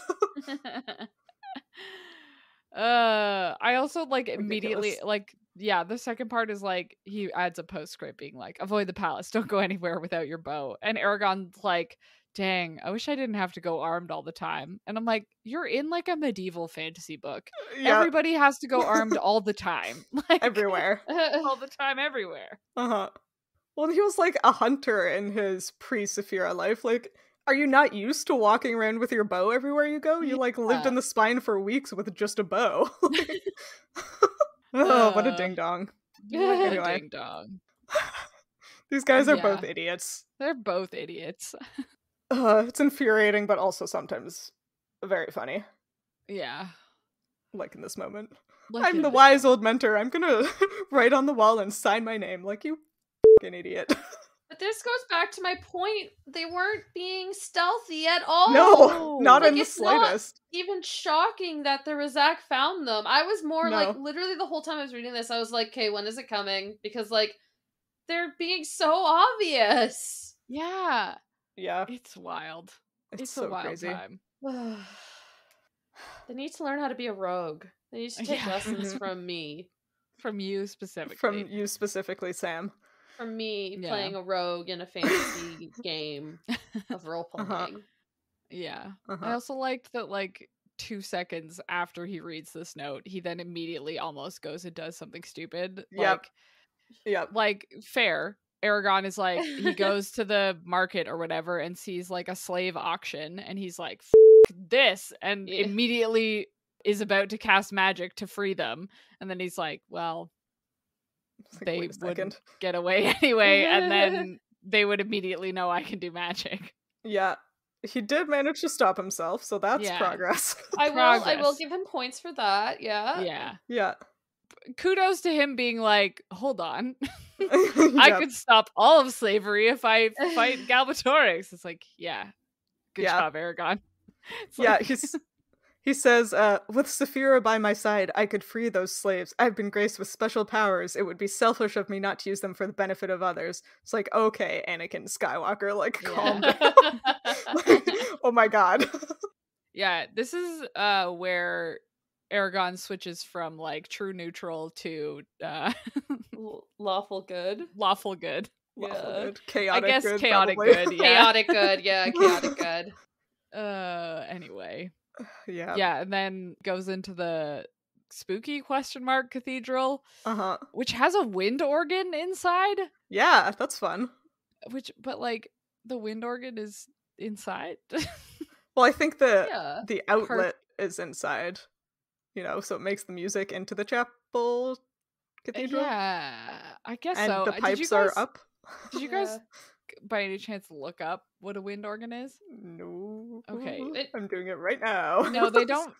I also like immediately Ridiculous. like the second part is like he adds a postscript being like avoid the palace, don't go anywhere without your bow. And Aragon's like, dang, I wish I didn't have to go armed all the time. And I'm like, you're in like a medieval fantasy book. Yeah, Everybody has to go armed all the time. Like everywhere. all the time everywhere. Uh-huh. Well, he was, like, a hunter in his pre-Saphira life. Like, are you not used to walking around with your bow everywhere you go? You, like, lived in the spine for weeks with just a bow. Oh, what a ding-dong. Anyway. Ding dong. These guys are Yeah. both idiots. They're both idiots. It's infuriating, but also sometimes very funny, Yeah. like in this moment. Like I'm in the this wise old mentor. I'm gonna write on the wall and sign my name. Like, you fucking idiot. But this goes back to my point. They weren't being stealthy at all. No, not Like, in the it's not slightest. even shocking that the Razak found them. I was more like, No. literally the whole time I was reading this, I was like, okay, when is it coming? Because, like, they're being so obvious. Yeah. Yeah, It's wild. It's so a wild crazy. time. They need to learn how to be a rogue. They need to take Yeah. lessons from me. From you specifically. From you specifically, Sam. From me Yeah. playing a rogue in a fantasy game of role playing. Uh-huh. Yeah. Uh-huh. I also liked that, like, 2 seconds after he reads this note, he then immediately almost goes and does something stupid. Yep. Yep. Like, fair. Aragon is like, he goes to the market or whatever and sees, like, a slave auction, and he's like, F this, and Yeah. immediately is about to cast magic to free them. And then he's like, well, It's like, they wait a second. wouldn't get away anyway, and then they would immediately know I can do magic. Yeah. He did manage to stop himself, so that's Yeah. progress. I will Progress. give him points for that, yeah. Yeah. Yeah. Kudos to him being like, hold on. I Yep. could stop all of slavery if I fight Galbatorix. It's like, yeah. Good Yeah. job, Eragon. It's Yeah, like- he says, with Saphira by my side, I could free those slaves. I've been graced with special powers. It would be selfish of me not to use them for the benefit of others. It's like, okay, Anakin Skywalker, like, calm Yeah. down. Like, oh my god. Yeah, this is where Eragon switches from like true neutral to Lawful good. lawful good. Lawful Yeah. good. Chaotic I guess good, chaotic probably. good. Yeah. Chaotic good, yeah, chaotic good. Anyway. Yeah. Yeah, and then goes into the spooky cathedral, Uh-huh. which has a wind organ inside. Yeah, that's fun. But like the wind organ is inside. Well, I think Yeah. the outlet is inside, so it makes the music into the chapel cathedral. Yeah, I guess And so. the pipes are up. Did you guys, by any chance, look up what a wind organ is? No. Okay. I'm doing it right now. No, they don't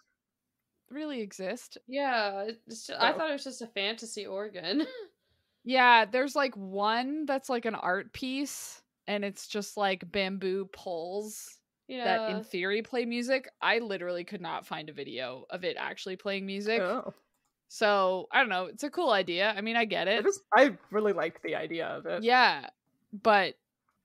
really exist. Yeah, I thought it was just a fantasy organ. Yeah, there's like one that's like an art piece, and it's just like bamboo poles that in theory play music. I literally could not find a video of it actually playing music. Oh. So, I don't know. It's a cool idea. I mean, I get it. I really liked the idea of it. Yeah, but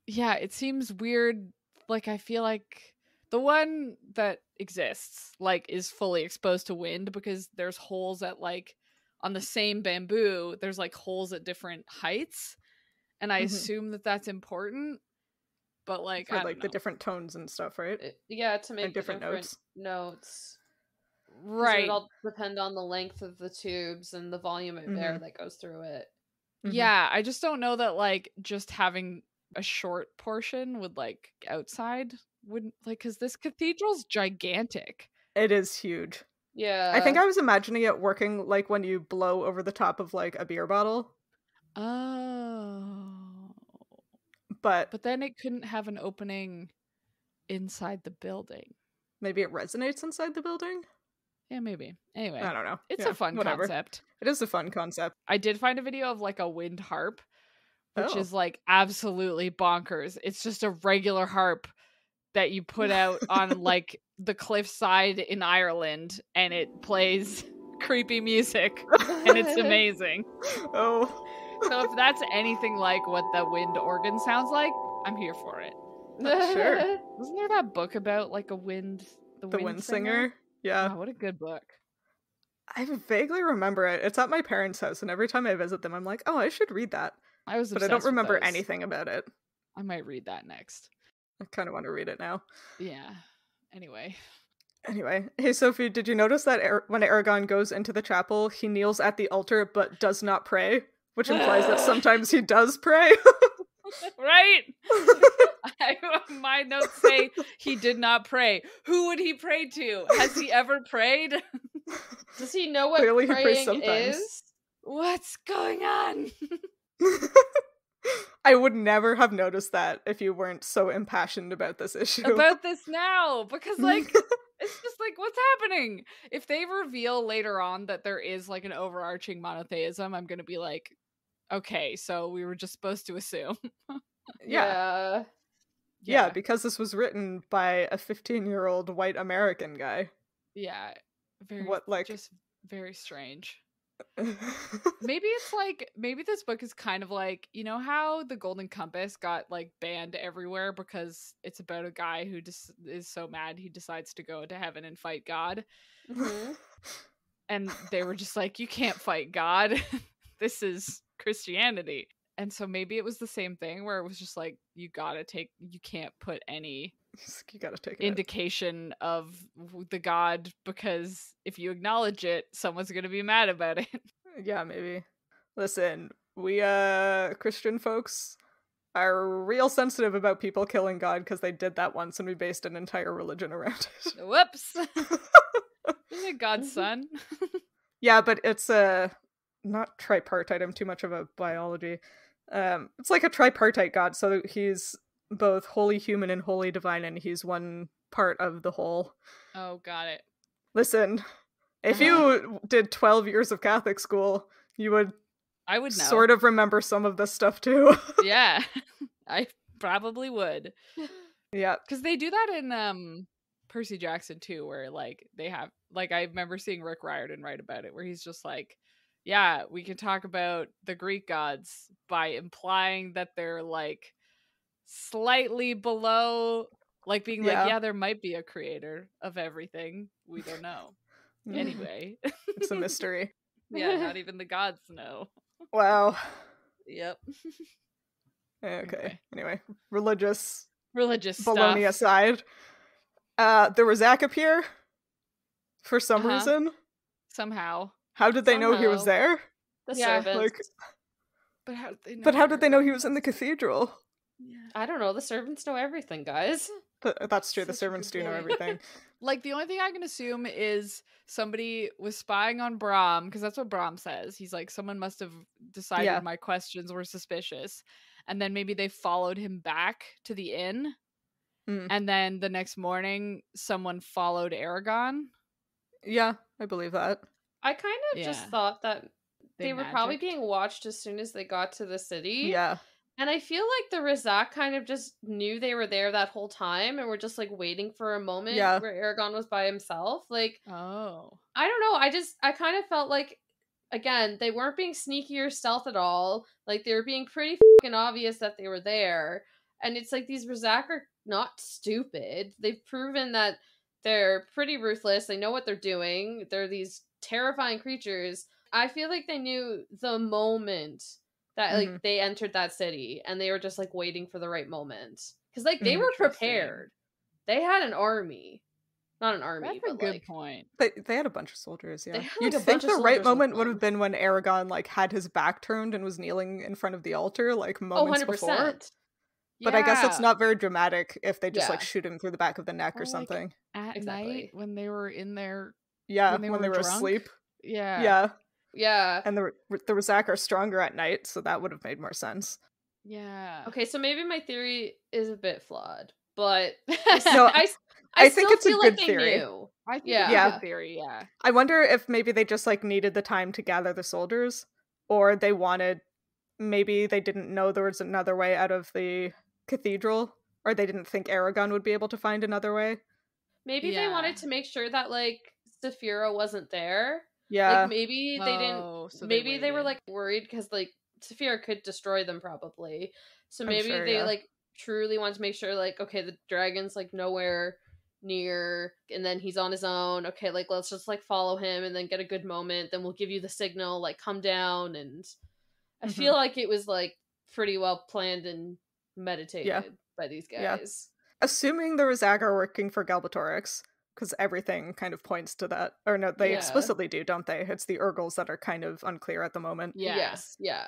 yeah, it seems weird. Like, I feel like the one that exists, like, is fully exposed to wind because there's holes at, like, on the same bamboo, there's, like, holes at different heights. And I assume that that's important. But, like, for, I don't like, know. the different tones and stuff, right? To make and different notes. Right. It all depend on the length of the tubes and the volume of air that goes through it. Yeah, I just don't know that, like, just having a short portion would, like, outside wouldn't, like, because this cathedral's gigantic. It is huge. Yeah. I think I was imagining it working like when you blow over the top of, like, a beer bottle. Oh. But then it couldn't have an opening inside the building. Maybe it resonates inside the building? Yeah, maybe. Anyway. I don't know. It's a fun concept. It is a fun concept. I did find a video of, like, a wind harp, which Oh. is, like, absolutely bonkers. It's just a regular harp that you put out on, like, the cliffside in Ireland, and it plays creepy music, and it's amazing. Oh. So if that's anything like what the wind organ sounds like, I'm here for it. Sure. Wasn't there that book about, like, the wind singer? Yeah. Wow, what a good book. I vaguely remember it. It's at my parents' house, and every time I visit them, I'm like, oh, I should read that. But I don't remember anything about it. I might read that next. I kind of want to read it now. Yeah. Anyway. Hey, Sophie, did you notice that when Eragon goes into the chapel, he kneels at the altar but does not pray? Which implies that sometimes he does pray. Right? My notes say he did not pray. Who would he pray to? Has he ever prayed? Does he know what Clearly praying he prays sometimes. is? What's going on? I would never have noticed that if you weren't so impassioned about this issue. About this now, because, like, it's just like, what's happening? If they reveal later on that there is, like, an overarching monotheism, I'm gonna be like, okay, so we were just supposed to assume. Yeah, because this was written by a 15-year-old white American guy. Yeah, just very strange. Maybe it's like, maybe this book is kind of like, you know how the Golden Compass got, like, banned everywhere because it's about a guy who just is so mad he decides to go to heaven and fight God. And they were just like, you can't fight God. This is Christianity. And so maybe it was the same thing where it was just like, you can't put any you gotta take indication of the God, because if you acknowledge it, someone's gonna be mad about it. Yeah, maybe. Listen, we Christian folks are real sensitive about people killing God because they did that once and we based an entire religion around it. Whoops. Isn't it God's son? Yeah, but it's not tripartite. I'm too much of a biology. It's like a tripartite God, so he's both wholly human and wholly divine, and he's one part of the whole. Oh, got it. Listen, if you did 12 years of Catholic school, I would know. Sort of remember some of this stuff too. Yeah, I probably would. Yeah, because they do that in Percy Jackson too, where, like, they have, like, I remember seeing Rick Riordan write about it, where he's just like, yeah, we can talk about the Greek gods by implying that they're, like, slightly below, like, being like, yeah, there might be a creator of everything. We don't know. Anyway. It's a mystery. Yeah, not even the gods know. Wow. Yep. Okay. Anyway, religious stuff baloney aside. There was Zach appear for some reason. Somehow. How did they know he was there? The servants. But how did they know he was in the cathedral? I don't know. The servants know everything, guys. That's true. The Such a servants good do know point. everything. Like, the only thing I can assume is somebody was spying on Brom, because that's what Brom says. He's like, someone must have decided Yeah. my questions were suspicious. And then maybe they followed him back to the inn. Mm. And then the next morning, someone followed Eragon. Yeah, I believe that. I kind of just thought that they were probably magicked. being watched as soon as they got to the city. Yeah. And I feel like the Razak kind of just knew they were there that whole time and were just like waiting for a moment where Eragon was by himself. Like, oh, I don't know. I kind of felt like, again, they weren't being sneaky or stealth at all. Like, they were being pretty fucking obvious that they were there. And it's like, these Razak are not stupid. They've proven that they're pretty ruthless. They know what they're doing. They're these terrifying creatures. I feel like they knew the moment that like they entered that city, and they were just like waiting for the right moment, because like they were prepared. They had an army, not an army. that's a but good like, point. They had a bunch of soldiers. Yeah, They had, you'd like, a think bunch of the right soldiers with moment would them. have been when Eragon like had his back turned and was kneeling in front of the altar, like moments 100%. before. But I guess it's not very dramatic if they just like Yeah. shoot him through the back of the neck or like, something. At Exactly. night when they were in there. Yeah, when they were drunk? asleep. Yeah. Yeah. And the Razak are stronger at night, so that would have made more sense. Yeah. Okay, so maybe my theory is a bit flawed, but No, I think still it's a feel good like they theory. knew. I think Yeah. it's a good theory, yeah. I wonder if maybe they just like needed the time to gather the soldiers, or they wanted, maybe they didn't know there was another way out of the cathedral, or they didn't think Eragon would be able to find another way. Maybe they wanted to make sure that like Saphira wasn't there. Yeah. Like maybe they didn't. So maybe they were waited. like worried because like Saphira could destroy them probably. So I'm maybe sure, they yeah. like truly wanted to make sure like, okay, the dragon's like nowhere near, and then he's on his own. Okay, like let's just like follow him and then get a good moment. Then we'll give you the signal, like come down. And I feel like it was like pretty well planned and meditated by these guys. Yeah. Assuming the Razak are working for Galbatorix, because everything kind of points to that. Or no, they explicitly do, don't they? It's the Urgles that are kind of unclear at the moment. Yeah. Yes, yeah.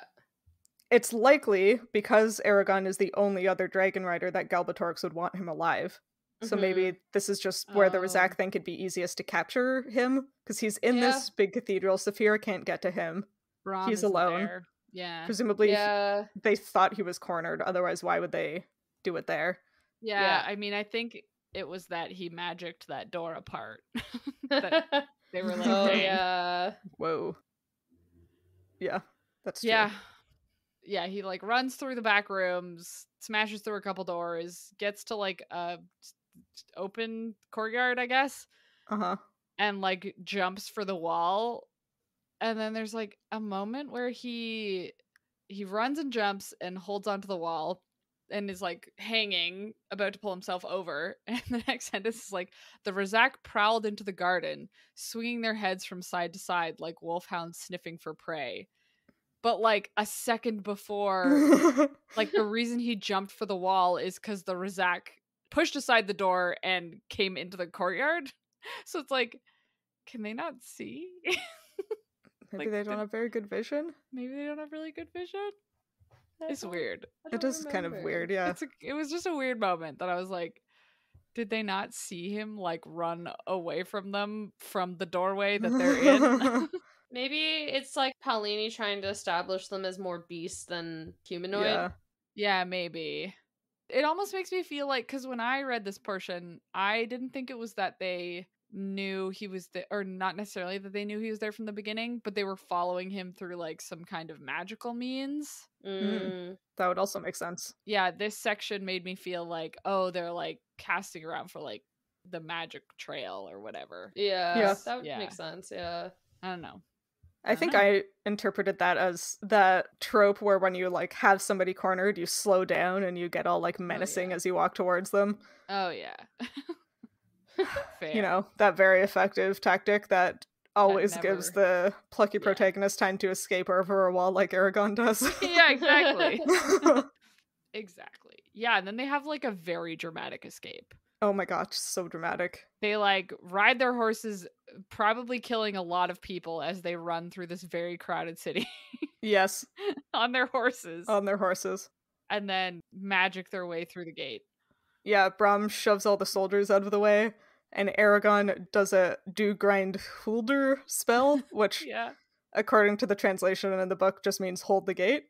It's likely, because Eragon is the only other dragon rider, that Galbatorix would want him alive. So maybe this is just where the Razak think it'd be easiest to capture him, because he's in this big cathedral. Saphira can't get to him. Brom He's isn't alone. there. Yeah. Presumably they thought he was cornered, otherwise why would they do it there? Yeah, I mean, I think it was that he magicked that door apart. That they were like, oh "Dang." yeah. Whoa. Yeah, that's true. Yeah, he like runs through the back rooms, smashes through a couple doors, gets to like a open courtyard, I guess. And like jumps for the wall. And then there's like a moment where he runs and jumps and holds onto the wall and is like hanging, about to pull himself over. And the next sentence is like, the Razak prowled into the garden, swinging their heads from side to side like wolfhounds sniffing for prey. But like a second before, like the reason he jumped for the wall is because the Razak pushed aside the door and came into the courtyard. So it's like, can they not see? Maybe they don't have very good vision? Maybe they don't have really good vision? It's weird. It is kind of weird, yeah. It was just a weird moment that I was like, did they not see him like run away from them from the doorway that they're in? Maybe it's like Paulini trying to establish them as more beast than humanoid. Yeah, maybe. It almost makes me feel like, because when I read this portion, I didn't think it was that they knew he was there, or not necessarily that they knew he was there from the beginning, but they were following him through like some kind of magical means. That would also make sense. Yeah, this section made me feel like, oh, they're like casting around for like the magic trail or whatever. Yeah. That would make sense. Yeah. I don't know. I think I interpreted that as that trope where when you like have somebody cornered, you slow down and you get all like menacing as you walk towards them. Oh yeah. Fair. You know, that very effective tactic that always gives the plucky protagonist time to escape over a wall like Eragon does. Yeah, exactly. Exactly. Yeah, and then they have like a very dramatic escape. Oh my gosh, so dramatic. They like ride their horses, probably killing a lot of people as they run through this very crowded city. Yes. On their horses. On their horses. and then magic their way through the gate. Yeah, Brom shoves all the soldiers out of the way, and Eragon does a do-grind Hulder spell, which, Yeah. according to the translation in the book, just means hold the gate.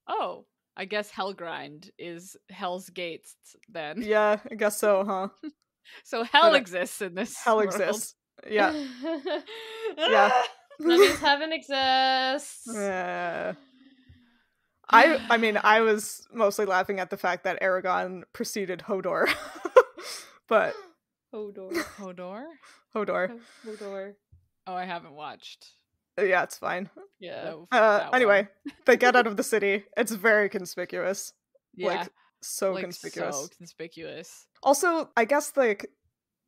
Oh, I guess Helgrind is Hell's Gates then. Yeah, I guess so, huh? So hell But, exists in this Hell world. exists. Yeah. That means heaven exists. I mean, I was mostly laughing at the fact that Eragon preceded Hodor. But Hodor? Hodor. Oh, I haven't watched. Yeah, it's fine. Yeah. Anyway, they get out of the city. It's very conspicuous. Yeah. So conspicuous. Also, I guess,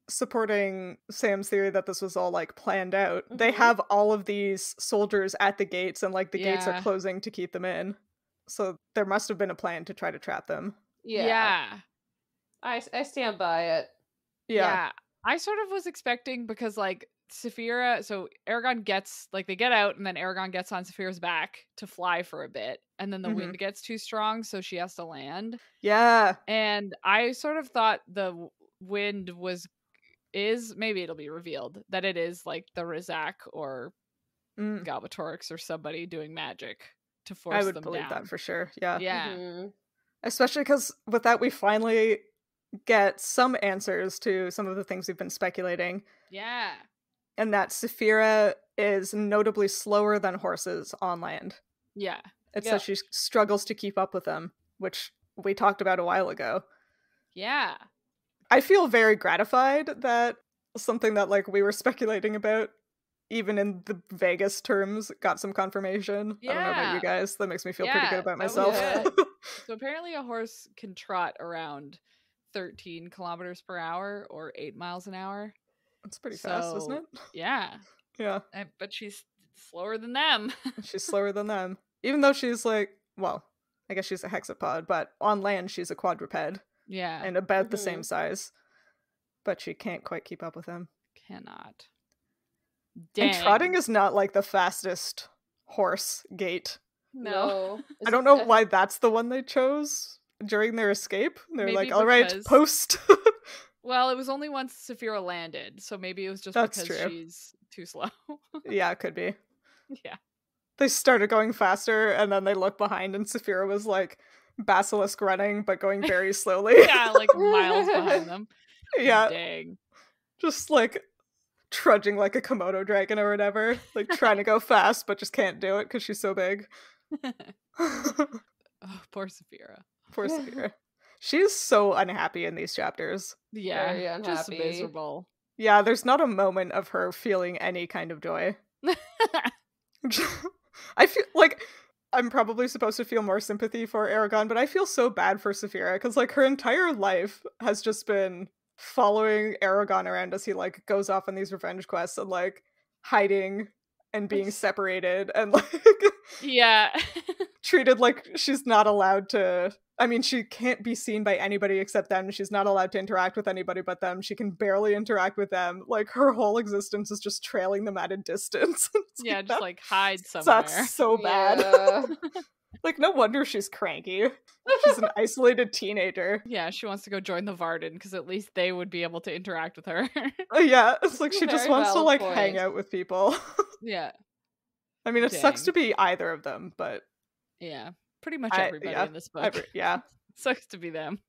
supporting Sam's theory that this was all, planned out, they have all of these soldiers at the gates, and, the gates are closing to keep them in. So there must have been a plan to try to trap them. Yeah. I stand by it. Yeah. I sort of was expecting, because, Saphira, so Eragon gets, they get out, and then Eragon gets on Saphira's back to fly for a bit, and then the wind gets too strong, so she has to land. Yeah. And I sort of thought the wind is, maybe it'll be revealed, that it is, the Razak or Galbatorix or somebody doing magic to force them down. I would believe that for sure, yeah. Yeah. Mm-hmm. Especially because with that, we finally get some answers to some of the things we've been speculating. Yeah. And that Saphira is notably slower than horses on land. Yeah. It says she struggles to keep up with them, which we talked about a while ago. Yeah. I feel very gratified that something that we were speculating about, even in the vaguest terms, got some confirmation. Yeah. I don't know about you guys. That makes me feel pretty good about myself. So apparently a horse can trot around 13 kilometers per hour or 8 miles an hour. That's pretty fast, isn't it? Yeah. Yeah. But she's slower than them. She's slower than them. Even though she's I guess she's a hexapod, but on land she's a quadruped. Yeah. And about the same size. But she can't quite keep up with them. Cannot. Dang. And trotting is not the fastest horse gait. No. I don't know why that's the one they chose during their escape. They're maybe all right, post. Well, it was only once Saphira landed, so maybe it was just That's because true. she's too slow. Yeah, it could be. Yeah. They started going faster, and then they look behind, and Saphira was basilisk running, but going very slowly. Yeah, miles behind them. Yeah. Dang. Just trudging like a Komodo dragon or whatever. Trying to go fast, but just can't do it because she's so big. Oh, poor Saphira. Poor Saphira. She's so unhappy in these chapters. Yeah, very unhappy. Just miserable. Yeah, there's not a moment of her feeling any kind of joy. I feel I'm probably supposed to feel more sympathy for Eragon, but I feel so bad for Saphira because her entire life has just been following Eragon around as he goes off on these revenge quests and hiding and being separated and yeah. treated like she's not allowed to. I mean, she can't be seen by anybody except them. She's not allowed to interact with anybody but them. She can barely interact with them. Her whole existence is just trailing them at a distance. Yeah, just hide somewhere. That's so bad. Yeah. No wonder she's cranky. She's an isolated teenager. Yeah, she wants to go join the Varden because at least they would be able to interact with her. Yeah, it's she just Very wants to valid hang point. out with people. Yeah. I mean, it sucks Dang. to be either of them, but Yeah. Pretty much everybody in this book. Yeah. Sucks to be them.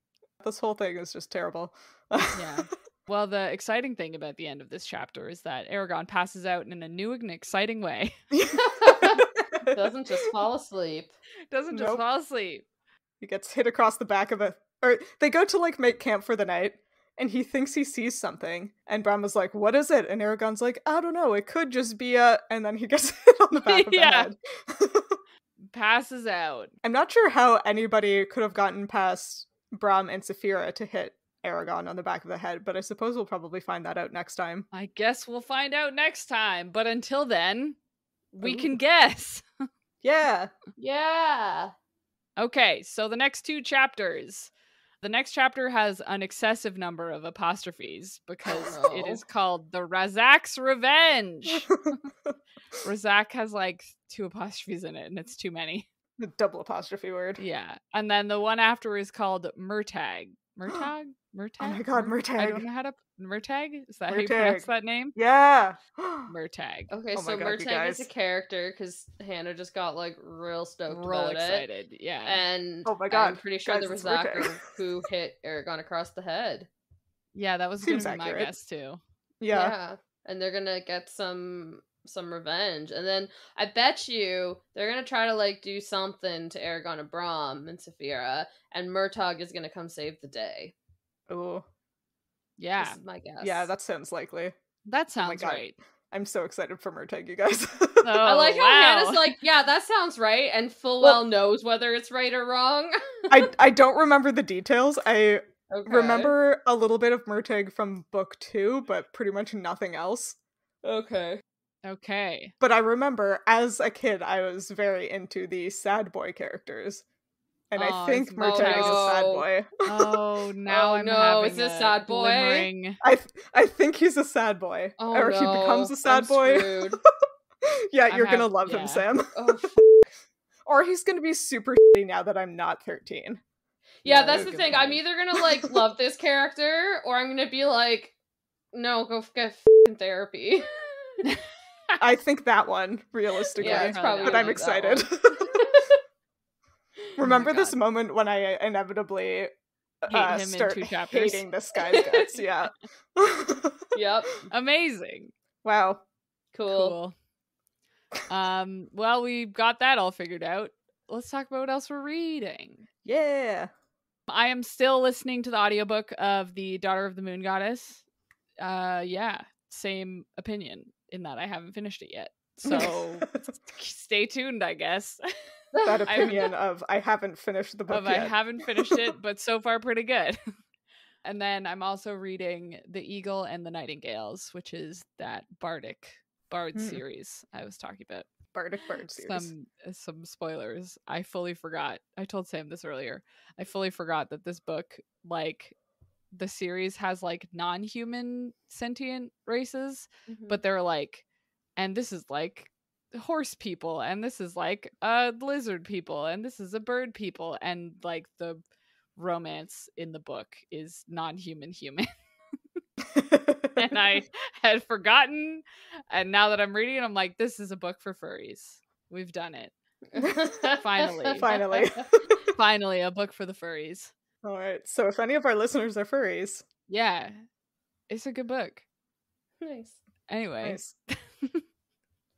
This whole thing is just terrible. Yeah. Well, the exciting thing about the end of this chapter is that Eragon passes out in a new and exciting way. Doesn't just fall asleep. Doesn't just Nope. fall asleep. He gets hit across the back of or they go to make camp for the night, and he thinks he sees something, and Brom was like, "What is it?" And Eragon's like, "I don't know, it could just be a," and then he gets hit on the back of the head. Passes out. I'm not sure how anybody could have gotten past Brom and Saphira to hit Eragon on the back of the head, but I suppose we'll probably find that out next time. I guess we'll find out next time, but until then, we Ooh. can guess. Yeah. Yeah. Okay, so the next two chapters. The next chapter has an excessive number of apostrophes because it is called The Razak's Revenge. Razak has 2 apostrophes in it, and it's too many. The double apostrophe word. Yeah. And then the one after is called Murtag. Murtag? Murtag? Oh my god, Murtag. I don't know how to... Murtag? Is that how you Murtag. pronounce that name? Yeah. Murtag. Okay, Oh my so god, you Murtag is a guys. character because Hannah just got like real stoked Real about excited. it. Yeah. And Oh my god, I'm pretty sure guys, there was it's Murtag. Zachar who hit Eragon across the head. Yeah, that was Seems going to be my accurate. guess too. Yeah. And they're gonna get some revenge, and then I bet you they're gonna try to like do something to Eragon and Brom and Saphira, and Murtag is gonna come save the day. Ooh. Yeah. This is my guess. Yeah, that sounds likely. That Oh sounds my god. right. I'm so excited for Murtag, you guys. Oh, I like how wow. Hannah's like, yeah, that sounds right, and full well knows whether it's right or wrong. I don't remember the details. I Okay. remember a little bit of Murtag from book 2, but pretty much nothing else. Okay. Okay. But I remember, as a kid, I was very into the sad boy characters. And I think is Murtag is a sad no. boy. Oh, now Oh, I'm no, having is this a sad boy? glimmering... I think he's a sad boy. Oh, or no. he becomes a sad I'm boy. screwed. Yeah, I'm you're gonna hav- love yeah. him, Sam. Oh, Or he's gonna be super shitty now that I'm not 13. yeah, that's a the good thing. point. I'm either gonna like love this character, or I'm gonna be like, no, go get f***ing therapy. I think that one, realistically. Yeah, it's probably but gonna I'm be that excited. one. Remember this God. moment when I inevitably Hate him in start 2 chapters. hating this guy's guts? Yeah. Yep. Amazing. Wow. Cool. Well, we got that all figured out. Let's talk about what else we're reading. Yeah. I am still listening to the audiobook of The Daughter of the Moon Goddess. Yeah, same opinion in that I haven't finished it yet. So stay tuned, I guess. That opinion of I haven't finished the book Of yet. I haven't finished it, but so far pretty good. And then I'm also reading The Eagle and the Nightingales, which is that Bard series I was talking about. Bardic Bird series. Some spoilers. I fully forgot. I told Sam this earlier. I fully forgot that this book, like, the series has like non-human sentient races, but they're like, and this is like horse people, and this is like lizard people, and this is a bird people, and like the romance in the book is non-human human. And I had forgotten, and now that I'm reading it, I'm like, this is a book for furries. We've done it. Finally. Finally, a book for the furries. All right. So if any of our listeners are furries, Yeah, it's a good book. Nice. Anyway, nice. Oh,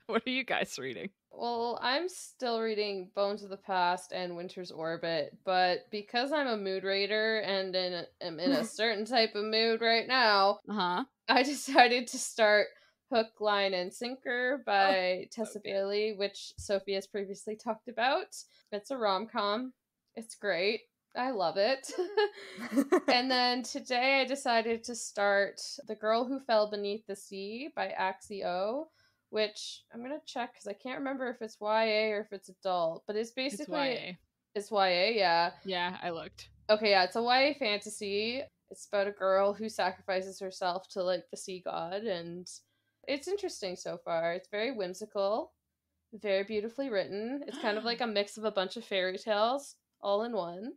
what are you guys reading? Well, I'm still reading Bones of the Past and Winter's Orbit, but because I'm a mood reader and am in a certain type of mood right now, I decided to start Hook, Line, and Sinker by Tessa Bailey, which Sophie has previously talked about. It's a rom-com. It's great. I love it. And then today I decided to start The Girl Who Fell Beneath the Sea by Axio, which I'm going to check because I can't remember if it's YA or if it's adult, but it's basically... It's YA, yeah. Yeah, I looked. Okay, yeah, it's a YA fantasy. It's about a girl who sacrifices herself to, like, the sea god, and it's interesting so far. It's very whimsical, very beautifully written. It's kind of like a mix of a bunch of fairy tales all in one.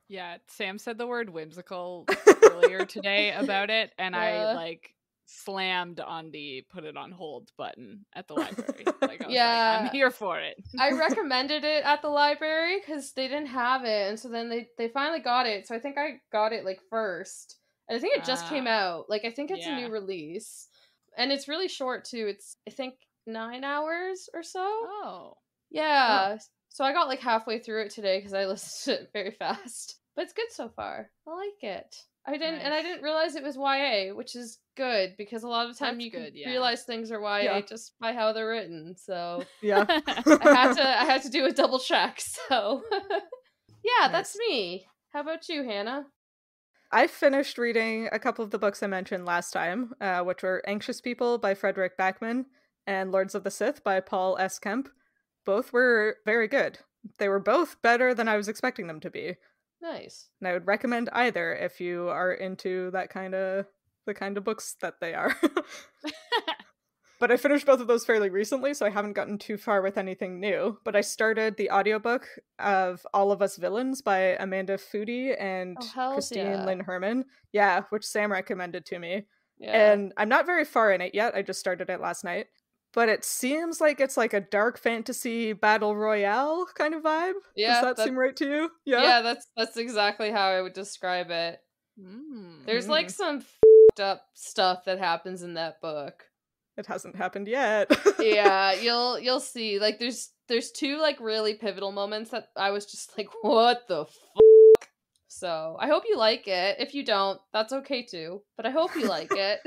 Yeah, Sam said the word whimsical earlier today about it, and I like slammed on the put it on hold button at the library. Like, I was like, I'm here for it. I recommended it at the library because they didn't have it, and so then they finally got it. So I think I got it like first, and I think it just came out. Like, I think it's a new release, and it's really short too. It's, I think, 9 hours or so. Oh, yeah. So I got like halfway through it today because I listened to it very fast. But it's good so far. I like it. I didn't realize it was YA, which is good because a lot of the time you can realize things are YA just by how they're written. So yeah, I had to do a double check. So yeah, nice. That's me. How about you, Hannah? I finished reading a couple of the books I mentioned last time, which were Anxious People by Frederick Backman and Lords of the Sith by Paul S. Kemp. Both were very good. They were both better than I was expecting them to be. Nice. And I would recommend either if you are into the kind of books that they are. But I finished both of those fairly recently, so I haven't gotten too far with anything new. But I started the audiobook of All of Us Villains by Amanda Foody and Christine Lynn Herman. Yeah, which Sam recommended to me. Yeah. And I'm not very far in it yet. I just started it last night. But it seems like it's like a dark fantasy battle royale kind of vibe. Yeah, Does that seem right to you? Yeah, that's exactly how I would describe it. There's like some f***ed up stuff that happens in that book. It hasn't happened yet. Yeah, you'll see. Like there's two like really pivotal moments that I was just like, what the fuck? So I hope you like it. If you don't, that's okay too. But I hope you like it.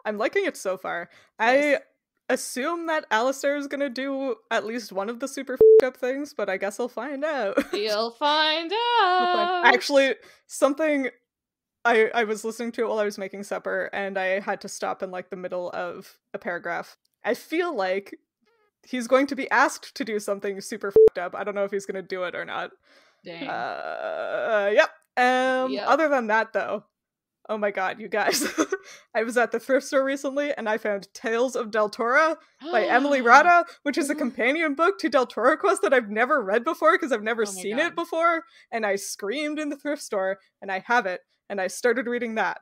I'm liking it so far. Nice. I assume that Alistair is gonna do at least one of the super f***ed up things, but I guess I'll find out. You'll find out. Actually, something I was listening to it while I was making supper, and I had to stop in like the middle of a paragraph. I feel like he's going to be asked to do something super f***ed up. I don't know if he's gonna do it or not. Dang. Yep. Other than that, though, oh my god, you guys. I was at the thrift store recently, and I found Tales of Del Toro by Emily Rada, which is a companion book to Del Toro Quest that I've never read before, because I've never seen it before, and I screamed in the thrift store, and I have it, and I started reading that.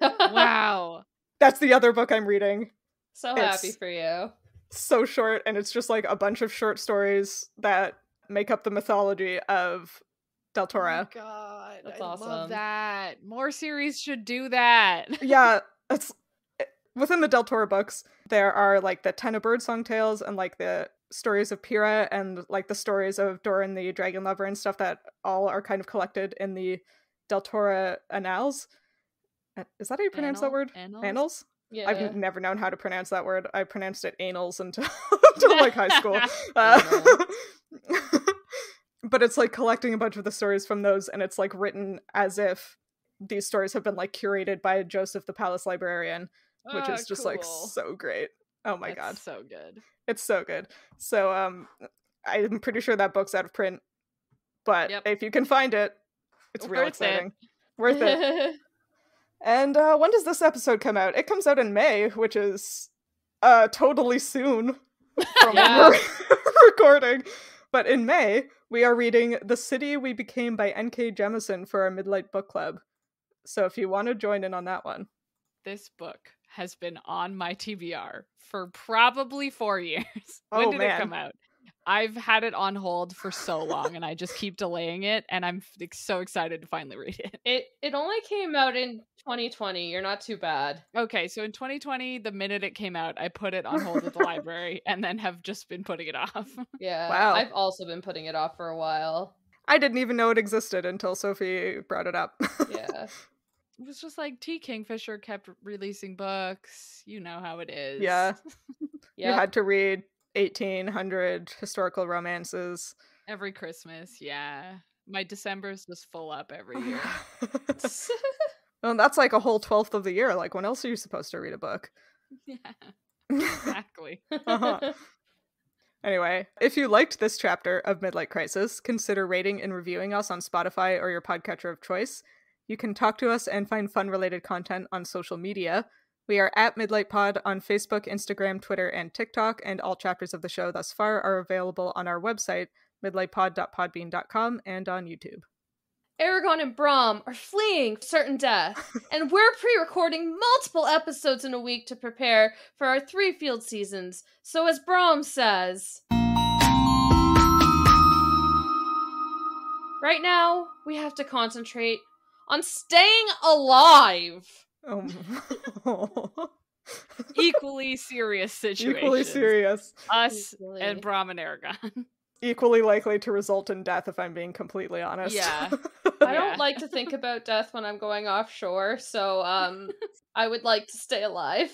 Wow. That's the other book I'm reading. So happy for you. So short, and it's just like a bunch of short stories that make up the mythology of Del Toro. Oh my god, that's I awesome. love that. More series should do that. Yeah, it's within the Del Toro books. There are like the Ten of Birdsong Tales and like the stories of Pyrrha and like the stories of Doran the Dragon Lover and stuff that all are kind of collected in the Del Toro Annals. Is that how you pronounce that word? Annals? Yeah. I've never known how to pronounce that word. I pronounced it anals until like high school. But it's like collecting a bunch of the stories from those, and it's like written as if these stories have been like curated by Joseph the Palace Librarian, which is just like so great. Oh my god. So good. It's so good. So I'm pretty sure that book's out of print, but if you can find it, it's real exciting. Worth it. And when does this episode come out? It comes out in May, which is totally soon from when we're recording. But in May, we are reading The City We Became by N.K. Jemisin for our Midlight Book Club. So if you want to join in on that one. This book has been on my TBR for probably 4 years. When did it come out? I've had it on hold for so long, and I just keep delaying it, and I'm so excited to finally read it. It only came out in 2020. You're not too bad. Okay, so in 2020, the minute it came out, I put it on hold at the library, and then have just been putting it off. Yeah, wow. I've also been putting it off for a while. I didn't even know it existed until Sophie brought it up. Yeah. It was just like T. Kingfisher kept releasing books. You know how it is. Yeah. You had to read 1800 historical romances every Christmas. Yeah, my December's just full up every year. Well, that's like a whole 12th of the year. Like, when else are you supposed to read a book? Yeah, exactly. Anyway, if you liked this chapter of Midlight Crisis, consider rating and reviewing us on Spotify or your podcatcher of choice. You can talk to us and find fun-related content on social media. We are at Midlight Pod on Facebook, Instagram, Twitter, and TikTok, and all chapters of the show thus far are available on our website, midlightpod.podbean.com, and on YouTube. Eragon and Brom are fleeing certain death, and we're pre-recording multiple episodes in a week to prepare for our 3 field seasons. So as Brom says, right now, we have to concentrate on staying alive. Oh. Equally serious situation. Equally serious. Us and Brom and Eragon. Equally likely to result in death, if I'm being completely honest. Yeah. I don't like to think about death when I'm going offshore, so I would like to stay alive.